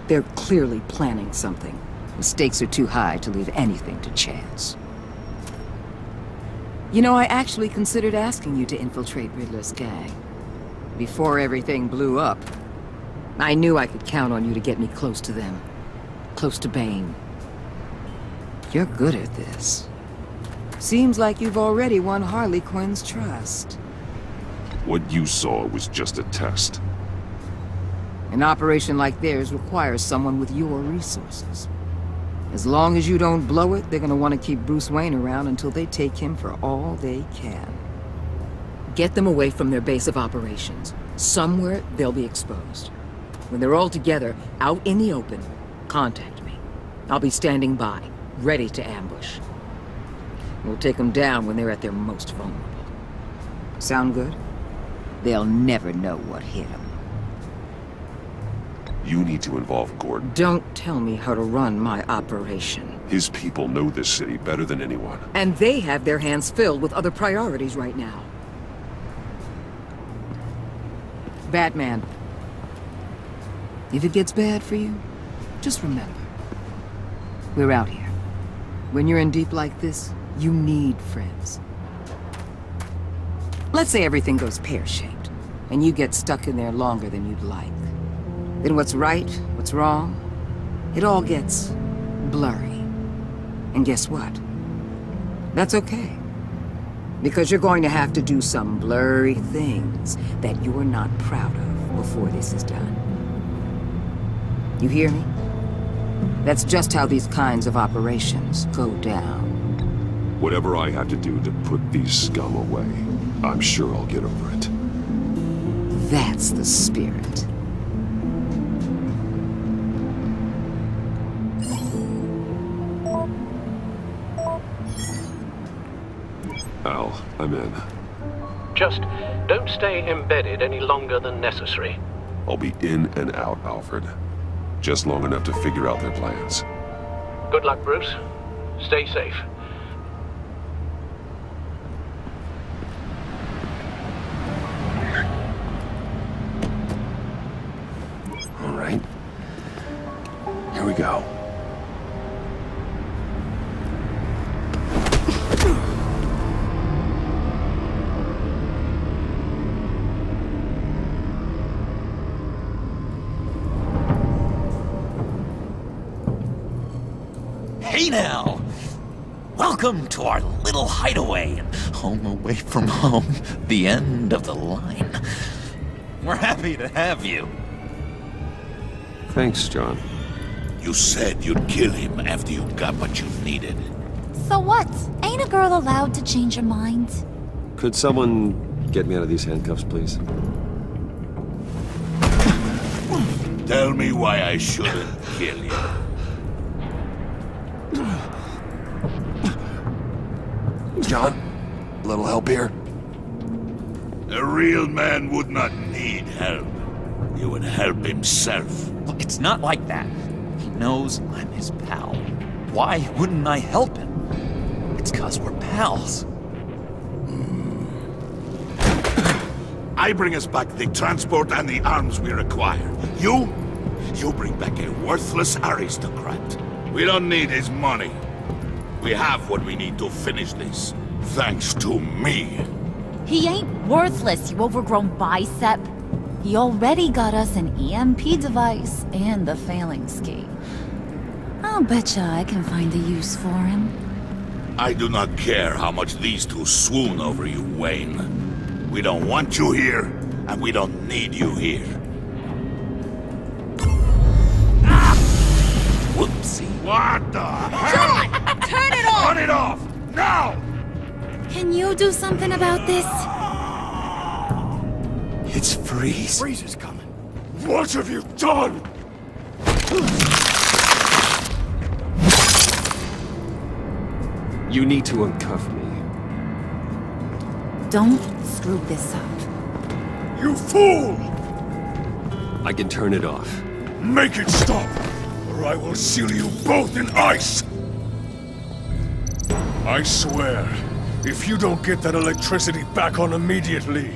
They're clearly planning something. The stakes are too high to leave anything to chance. You know, I actually considered asking you to infiltrate Riddler's gang. Before everything blew up, I knew I could count on you to get me close to them. Close to Bane. You're good at this. Seems like you've already won Harley Quinn's trust. What you saw was just a test. An operation like theirs requires someone with your resources. As long as you don't blow it, they're gonna want to keep Bruce Wayne around until they take him for all they can. Get them away from their base of operations. Somewhere they'll be exposed. When they're all together, out in the open, contact me. I'll be standing by, ready to ambush. We'll take them down when they're at their most vulnerable. Sound good? They'll never know what hit them. You need to involve Gordon. Don't tell me how to run my operation. His people know this city better than anyone. And they have their hands filled with other priorities right now. Batman. If it gets bad for you, just remember. We're out here. When you're in deep like this, you need friends. Let's say everything goes pear-shaped, and you get stuck in there longer than you'd like. Then what's right, what's wrong, it all gets blurry. And guess what? That's okay. Because you're going to have to do some blurry things that you're not proud of before this is done. You hear me? That's just how these kinds of operations go down. Whatever I have to do to put these scum away, I'm sure I'll get over it. That's the spirit. Al, I'm in. Just don't stay embedded any longer than necessary. I'll be in and out, Alfred. Just long enough to figure out their plans. Good luck, Bruce. Stay safe. All right. Here we go. Hey now! Welcome to our little hideaway and home away from home, the end of the line. We're happy to have you. Thanks, John. You said you'd kill him after you got what you needed. So what? Ain't a girl allowed to change her mind? Could someone get me out of these handcuffs, please? Tell me why I shouldn't kill you. John, a little help here? A real man would not need help. He would help himself. Look, it's not like that. He knows I'm his pal. Why wouldn't I help him? It's 'cause we're pals. I bring us back the transport and the arms we require. You bring back a worthless aristocrat. We don't need his money. We have what we need to finish this, thanks to me. He ain't worthless, you overgrown bicep. He already got us an EMP device and the phalanx key. I'll betcha I can find a use for him. I do not care how much these two swoon over you, Wayne. We don't want you here, and we don't need you here. Ah! Whoopsie. What the hell? Turn it off! Turn it off! Now! Can you do something about this? It's Freeze. Freeze is coming. What have you done? You need to uncuff me. Don't screw this up. You fool! I can turn it off. Make it stop, or I will seal you both in ice! I swear, if you don't get that electricity back on immediately,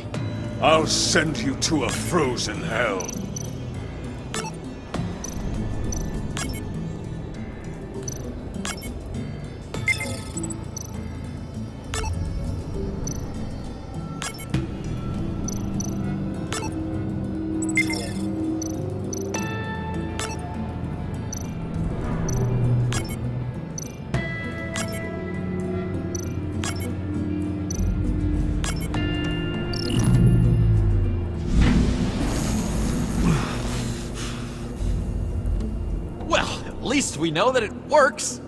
I'll send you to a frozen hell. At least we know that it works.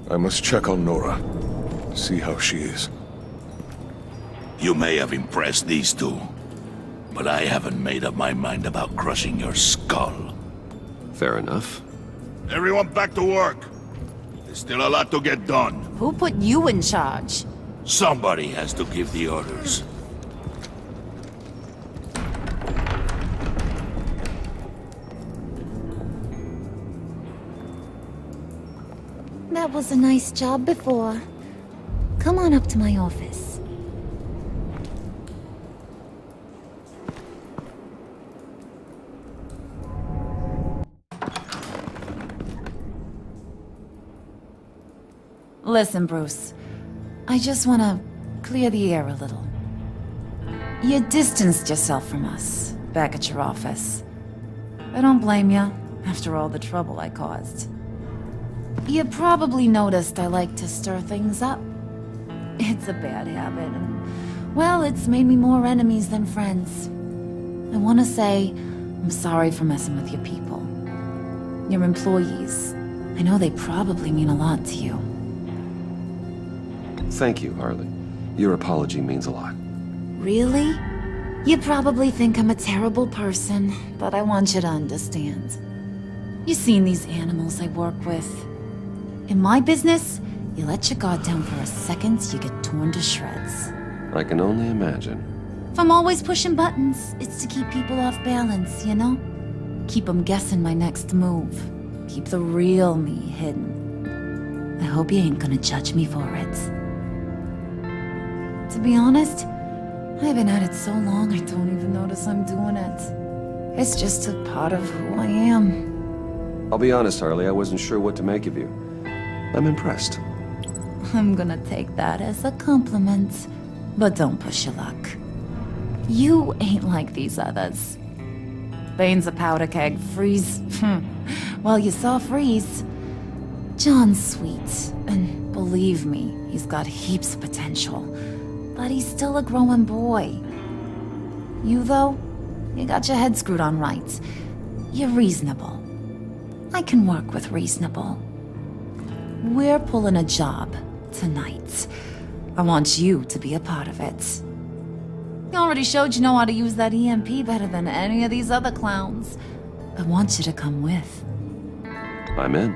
I must check on Nora. See how she is. You may have impressed these two, but I haven't made up my mind about crushing your skull. Fair enough. Everyone back to work. There's still a lot to get done. Who put you in charge? Somebody has to give the orders. That was a nice job before. Come on up to my office. Listen, Bruce. I just want to clear the air a little. You distanced yourself from us back at your office. I don't blame you, after all the trouble I caused. You probably noticed I like to stir things up. It's a bad habit, and, well, it's made me more enemies than friends. I want to say I'm sorry for messing with your people. Your employees. I know they probably mean a lot to you. Thank you, Harley. Your apology means a lot. Really? You probably think I'm a terrible person, but I want you to understand. You've seen these animals I work with. In my business, you let your guard down for a second, you get torn to shreds. I can only imagine. If I'm always pushing buttons, it's to keep people off balance, you know? Keep them guessing my next move. Keep the real me hidden. I hope you ain't gonna judge me for it. To be honest, I've been at it so long I don't even notice I'm doing it. It's just a part of who I am. I'll be honest, Harley, I wasn't sure what to make of you. I'm impressed. I'm gonna take that as a compliment. But don't push your luck. You ain't like these others. Bane's a powder keg. Freeze. Well, you saw Freeze. John's sweet, and believe me, he's got heaps of potential. But he's still a growing boy. You, though, you got your head screwed on right. You're reasonable. I can work with reasonable. We're pulling a job tonight. I want you to be a part of it. You already showed you know how to use that EMP better than any of these other clowns. I want you to come with. I'm in.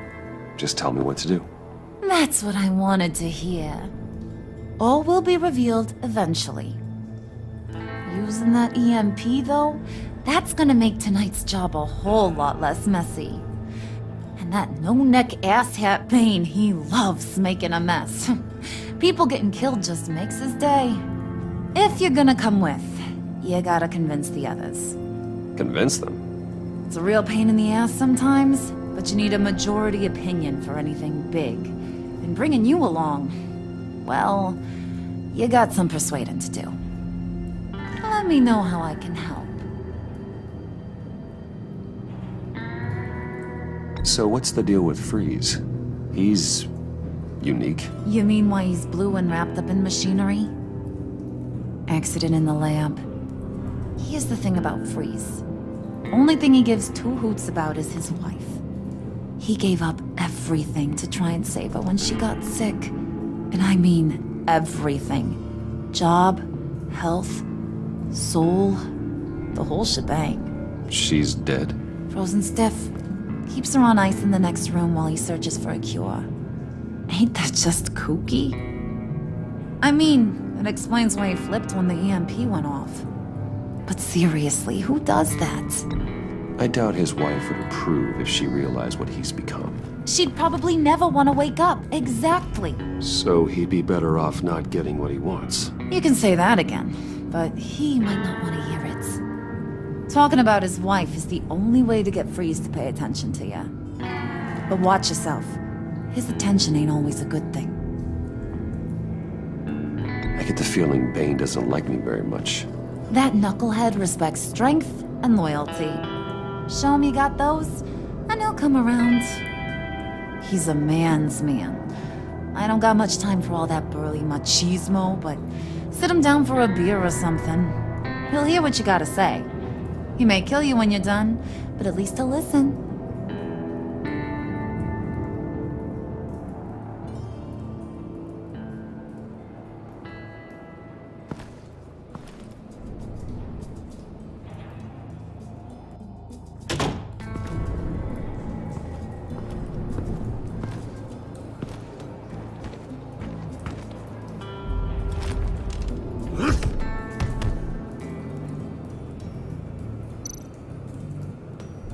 Just tell me what to do. That's what I wanted to hear. All will be revealed eventually. Using that EMP, though, that's gonna make tonight's job a whole lot less messy. And that no-neck asshat Bane, he loves making a mess. People getting killed just makes his day. If you're gonna come with, you gotta convince the others. Convince them? It's a real pain in the ass sometimes, but you need a majority opinion for anything big. And bringing you along, well, you got some persuading to do. Let me know how I can help. So what's the deal with Freeze? He's unique? You mean why he's blue and wrapped up in machinery? Accident in the lab. Here's the thing about Freeze. Only thing he gives two hoots about is his wife. He gave up everything to try and save her when she got sick. And I mean everything. Job, health, soul, the whole shebang. She's dead? Frozen stiff. Keeps her on ice in the next room while he searches for a cure. Ain't that just kooky? I mean, it explains why he flipped when the EMP went off. But seriously, who does that? I doubt his wife would approve if she realized what he's become. She'd probably never want to wake up. Exactly. So he'd be better off not getting what he wants. You can say that again, but he might not want to hear it. Talking about his wife is the only way to get Freeze to pay attention to you. But watch yourself. His attention ain't always a good thing. I get the feeling Bane doesn't like me very much. That knucklehead respects strength and loyalty. Show him you got those, and he'll come around. He's a man's man. I don't got much time for all that burly machismo, but sit him down for a beer or something. He'll hear what you gotta say. He may kill you when you're done, but at least he'll listen.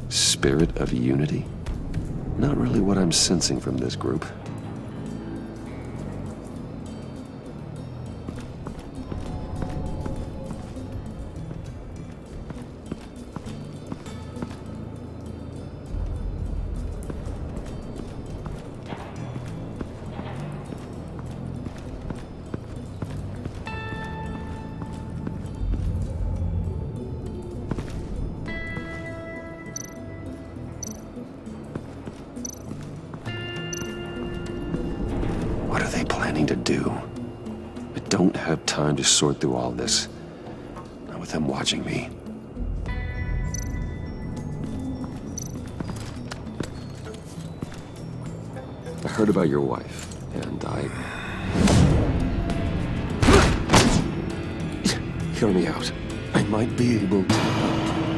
Spirit of unity? Not really what I'm sensing from this group. What are they planning to do? I don't have time to sort through all this. Not with them watching me. I heard about your wife, and Hear me out. I might be able to...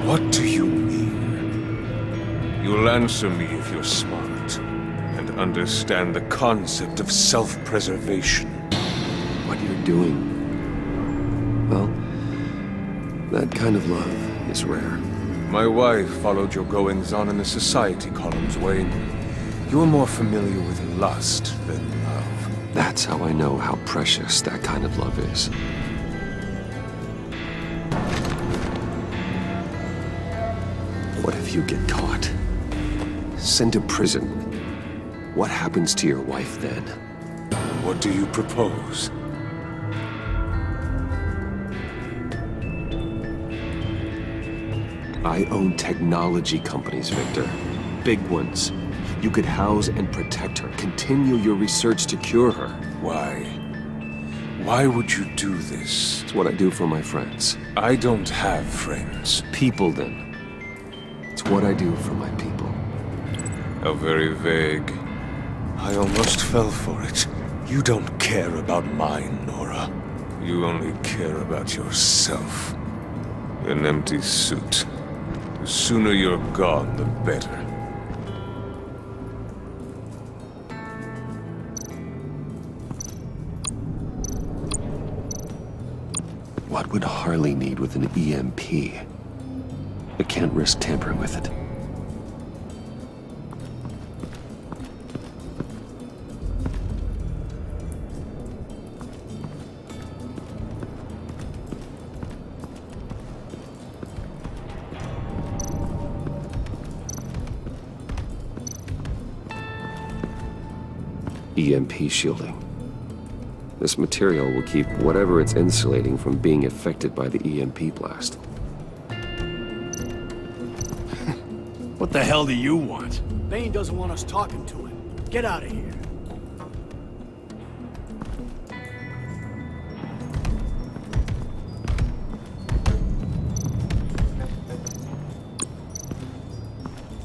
What do you mean? You'll answer me if you're smart and understand the concept of self-preservation. What you're doing... Well, that kind of love is rare. My wife followed your goings-on in the society columns, Wayne. You're more familiar with lust than love. That's how I know how precious that kind of love is. What if you get caught? Sent to prison? What happens to your wife then? What do you propose? I own technology companies, Victor. Big ones. You could house and protect her, continue your research to cure her. Why? Why would you do this? It's what I do for my friends. I don't have friends. People, then. It's what I do for my people. How very vague. I almost fell for it. You don't care about mine, Nora. You only care about yourself. An empty suit. The sooner you're gone, the better. What would Harley need with an EMP? I can't risk tampering with it. EMP shielding. This material will keep whatever it's insulating from being affected by the EMP blast. What the hell do you want? Bane doesn't want us talking to him. Get out of here.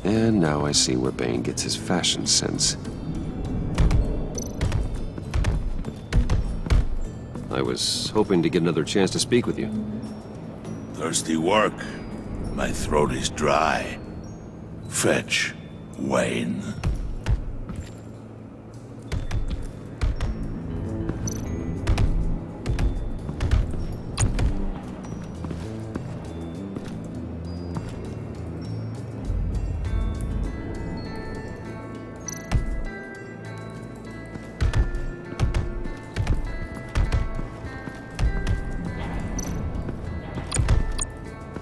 And now I see where Bane gets his fashion sense. I was hoping to get another chance to speak with you. Thirsty work? My throat is dry. Fetch, Wayne.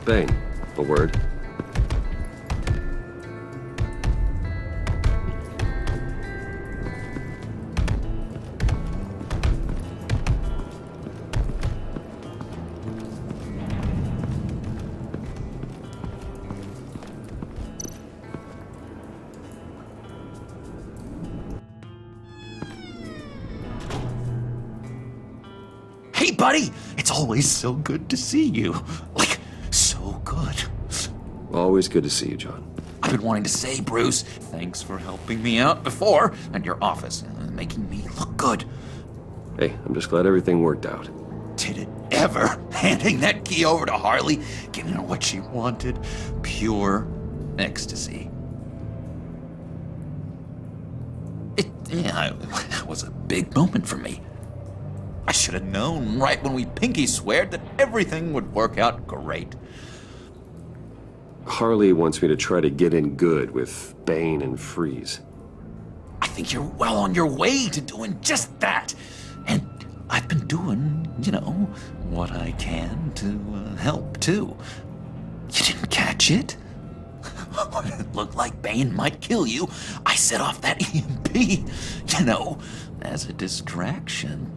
Bane, a word? Hey, buddy! It's always so good to see you. Like, so good. Always good to see you, John. I've been wanting to say, Bruce, thanks for helping me out before, and your office, making me look good. Hey, I'm just glad everything worked out. Did it ever? Handing that key over to Harley, giving her what she wanted. Pure ecstasy. It was a big moment for me. I should have known right when we pinky sweared that everything would work out great. Harley wants me to try to get in good with Bane and Freeze. I think you're well on your way to doing just that. And I've been doing, what I can to help, too. You didn't catch it? When it looked like Bane might kill you, I set off that EMP, as a distraction.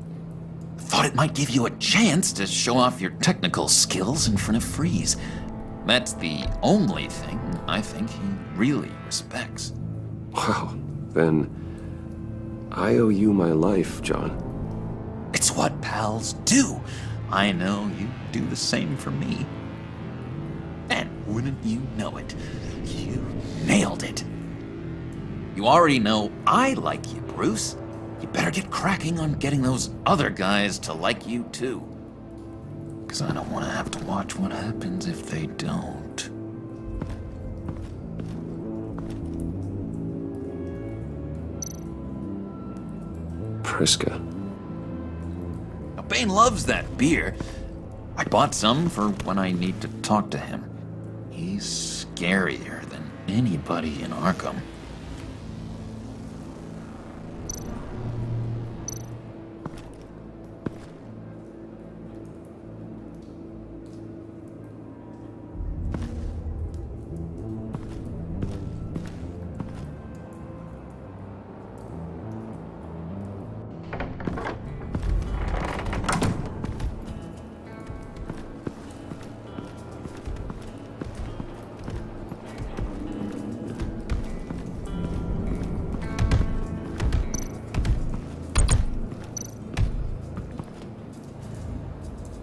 Thought it might give you a chance to show off your technical skills in front of Freeze. That's the only thing I think he really respects. Wow, then I owe you my life, John. It's what pals do. I know you do the same for me. And wouldn't you know it, you nailed it. You already know I like you, Bruce. You better get cracking on getting those other guys to like you too. Because I don't want to have to watch what happens if they don't. Priska. Now, Bane loves that beer. I bought some for when I need to talk to him. He's scarier than anybody in Arkham.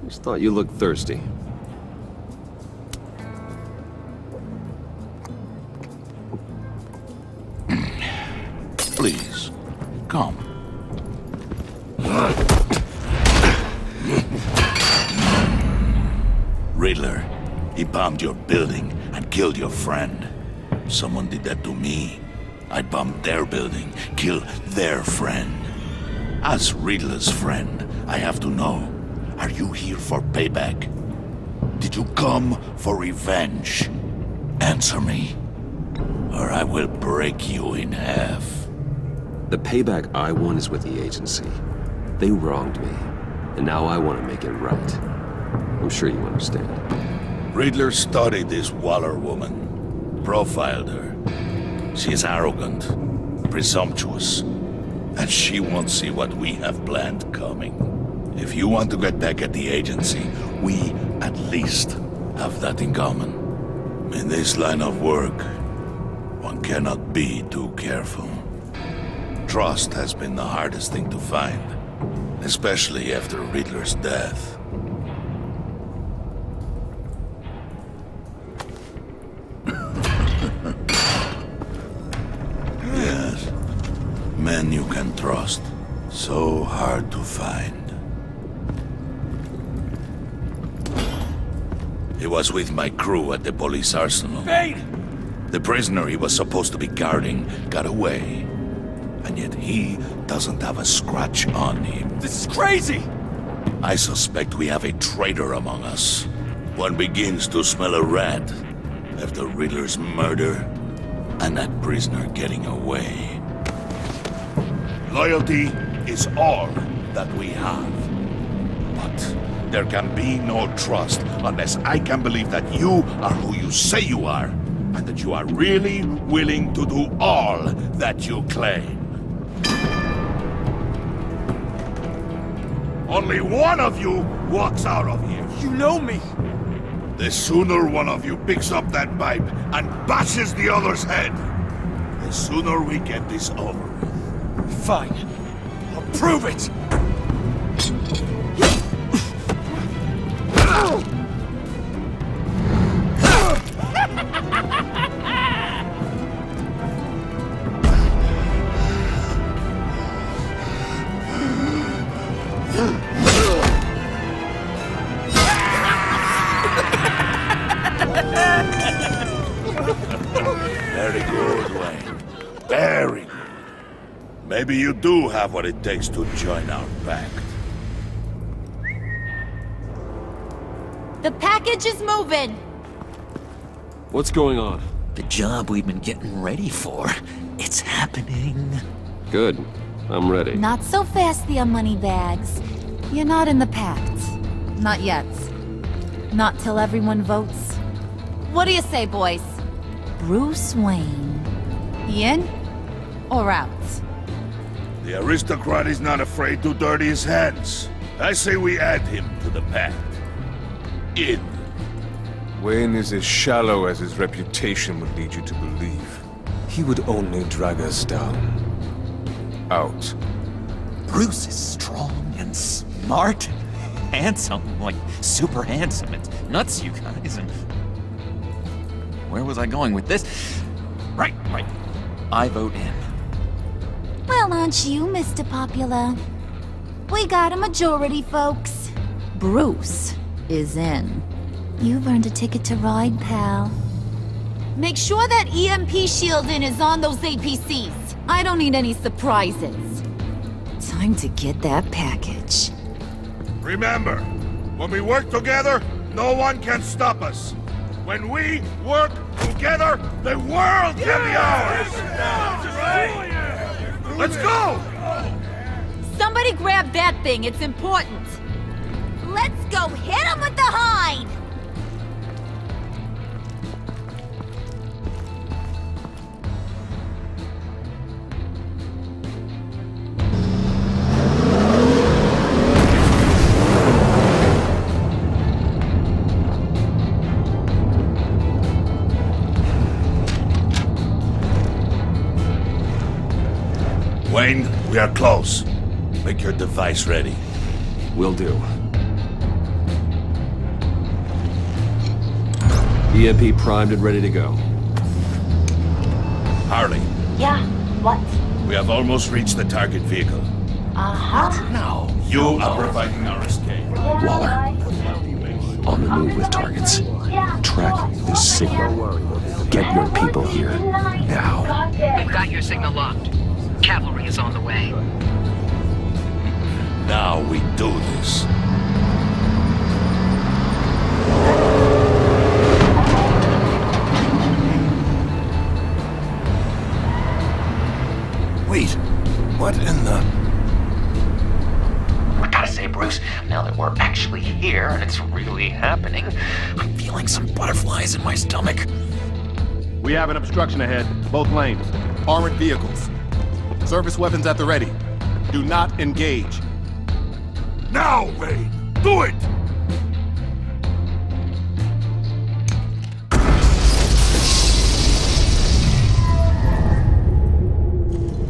Just thought you looked thirsty. Please, come. Riddler, he bombed your building and killed your friend. Someone did that to me. I'd bomb their building, kill their friend. As Riddler's friend, I have to know, are you here for payback? Did you come for revenge? Answer me, or I will break you in half. The payback I want is with the agency. They wronged me, and now I want to make it right. I'm sure you understand. Riddler studied this Waller woman, profiled her. She is arrogant, presumptuous, and she won't see what we have planned coming. If you want to get back at the agency, we at least have that in common. In this line of work, one cannot be too careful. Trust has been the hardest thing to find, especially after Riddler's death. Yes, men you can trust. So hard to find. He was with my crew at the police arsenal. Bane! The prisoner he was supposed to be guarding got away. And yet he doesn't have a scratch on him. This is crazy! I suspect we have a traitor among us. One begins to smell a rat after Riddler's murder and that prisoner getting away. Loyalty is all that we have. But There can be no trust unless I can believe that you are who you say you are, and that you are really willing to do all that you claim. Only one of you walks out of here. You know me! The sooner one of you picks up that pipe and bashes the other's head, the sooner we get this over with. Fine. I'll prove it! Very good, Wayne. Very good. Maybe you do have what it takes to join our pact. The package is moving. What's going on? The job we've been getting ready for. It's happening. Good. I'm ready. Not so fast, the moneybags. You're not in the pact. Not yet. Not till everyone votes. What do you say, boys? Bruce Wayne. In or out? The aristocrat is not afraid to dirty his hands. I say we add him to the pact. In. Wayne is as shallow as his reputation would lead you to believe. He would only drag us down. Out. Bruce is strong and smart, handsome, like super handsome. It's nuts, you guys. And where was I going with this? Right. I vote in. Well, aren't you, Mr. Popular? We got a majority, folks. Bruce is in. You've earned a ticket to ride, pal. Make sure that EMP shielding is on those APCs. I don't need any surprises. Time to get that package. Remember, when we work together, no one can stop us. When we work together, the world can be ours! Let's go! Somebody grab that thing, it's important. Let's go hit him with the hide! Wayne, we are close. Make your device ready. Will do. EMP primed and ready to go. Harley, Yeah, what? we have almost reached the target vehicle. Uh-huh. Now, you are providing our escape. Waller. On the move with targets. Track this signal. Get your people here. Now. We've got your signal locked. Cavalry is on the way. Now we do this. Wait, what in the... I gotta say, Bruce, now that we're actually here and it's really happening, I'm feeling some butterflies in my stomach. We have an obstruction ahead, both lanes. Armored vehicles. Service weapons at the ready. Do not engage. Now, Wayne! Do it!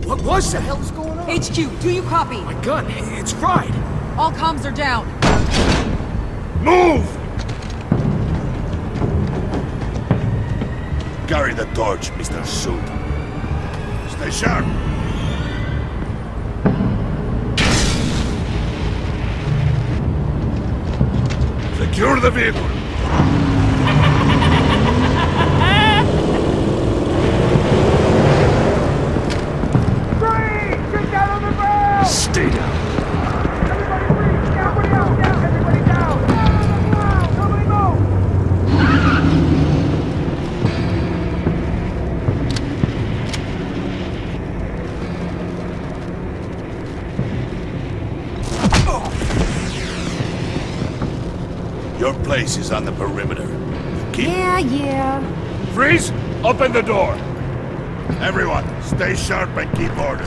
What was that? What the hell's going on? HQ, do you copy? My gun, it's fried. All comms are down. Move! Carry the torch, Mr. Suit. Stay sharp. Secure the vehicle. Stay down. place is on the perimeter. Yeah. Freeze! Open the door! Everyone, stay sharp and keep order.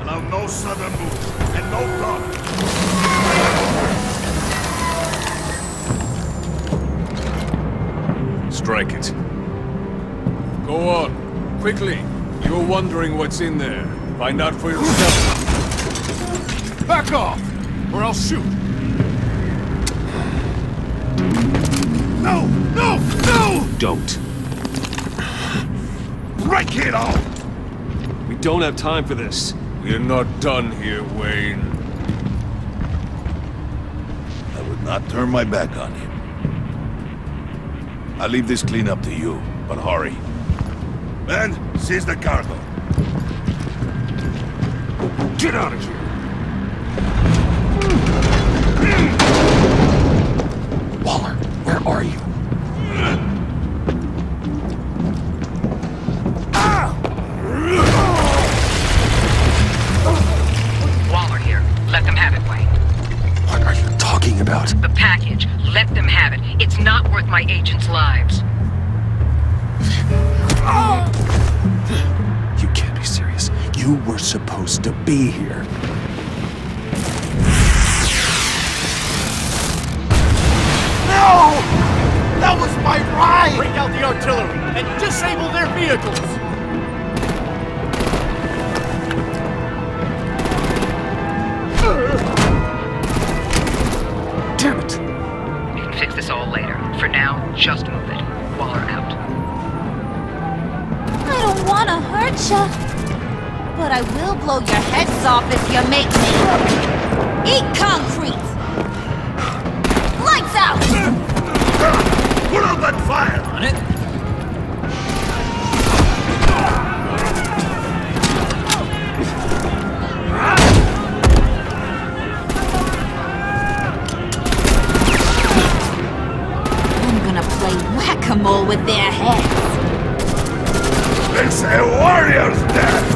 Allow no sudden moves, and no talk. Strike it. Go on. Quickly. You're wondering what's in there. Find out for yourself. Back off, or I'll shoot. No! No! No! Don't. Break it all! We don't have time for this. We're not done here, Wayne. I would not turn my back on him. I'll leave this clean up to you, but hurry. Men, seize the cargo. Get out of here! Waller, where are you? Waller here. Let them have it, Wayne. What are you talking about? The package. Let them have it. It's not worth my agents' lives. You can't be serious. You were supposed to be here. No! That was my ride! Bring out the artillery and disable their vehicles! Damn it! We can fix this all later. For now, just move it. Waller out. I don't want to hurt ya, but I will blow your heads off if you make me. Eat concrete! Lights out! Put out that fire! On it? I'm gonna play whack-a-mole with their heads. It's a warrior's death!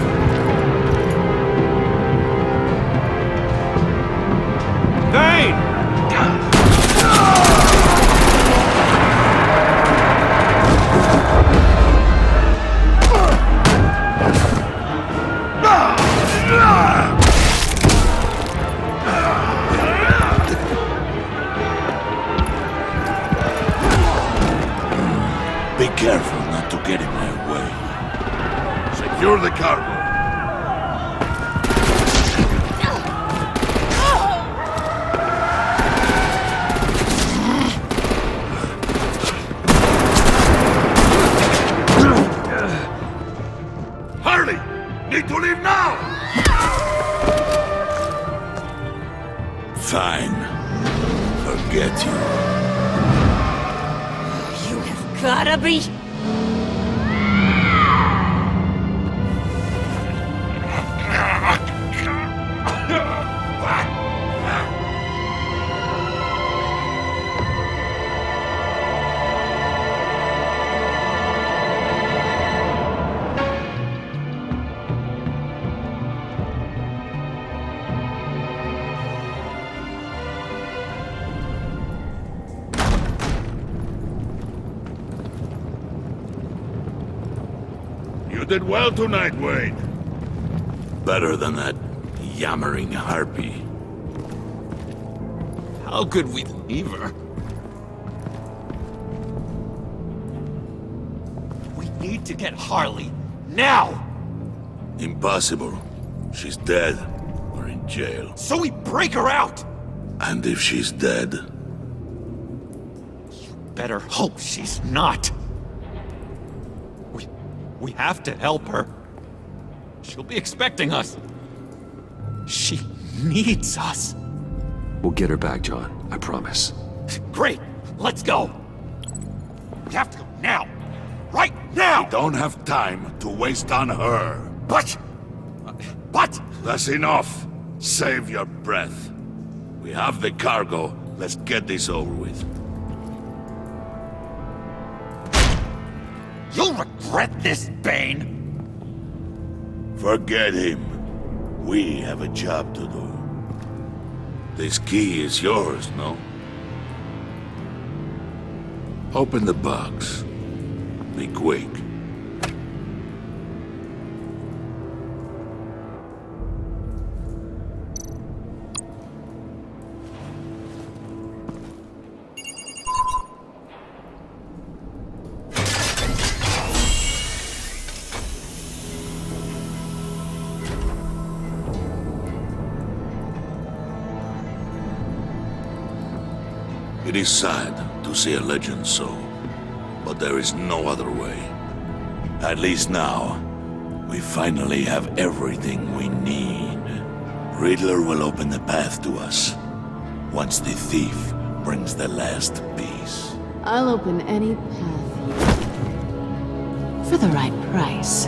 Vane! Be careful not to get in my way. Secure the cargo. Hurry! Need to leave now! Fine. Forget you. You have gotta be... You did well tonight, Wayne. Better than that yammering harpy. How could we leave her? We need to get Harley. Now! Impossible. She's dead. Or in jail. So we break her out! And if she's dead... Better hope she's not. We have to help her. She'll be expecting us. She needs us. We'll get her back, John. I promise. Great! Let's go! We have to go now! Right now! We don't have time to waste on her. But... That's enough. Save your breath. We have the cargo. Let's get this over with. You'll regret this, Bane! Forget him. We have a job to do. This key is yours, no? Open the box. Be quick. It is sad to see a legend so, but there is no other way. At least now, we finally have everything we need. Riddler will open the path to us, once the thief brings the last piece. I'll open any path you... for the right price.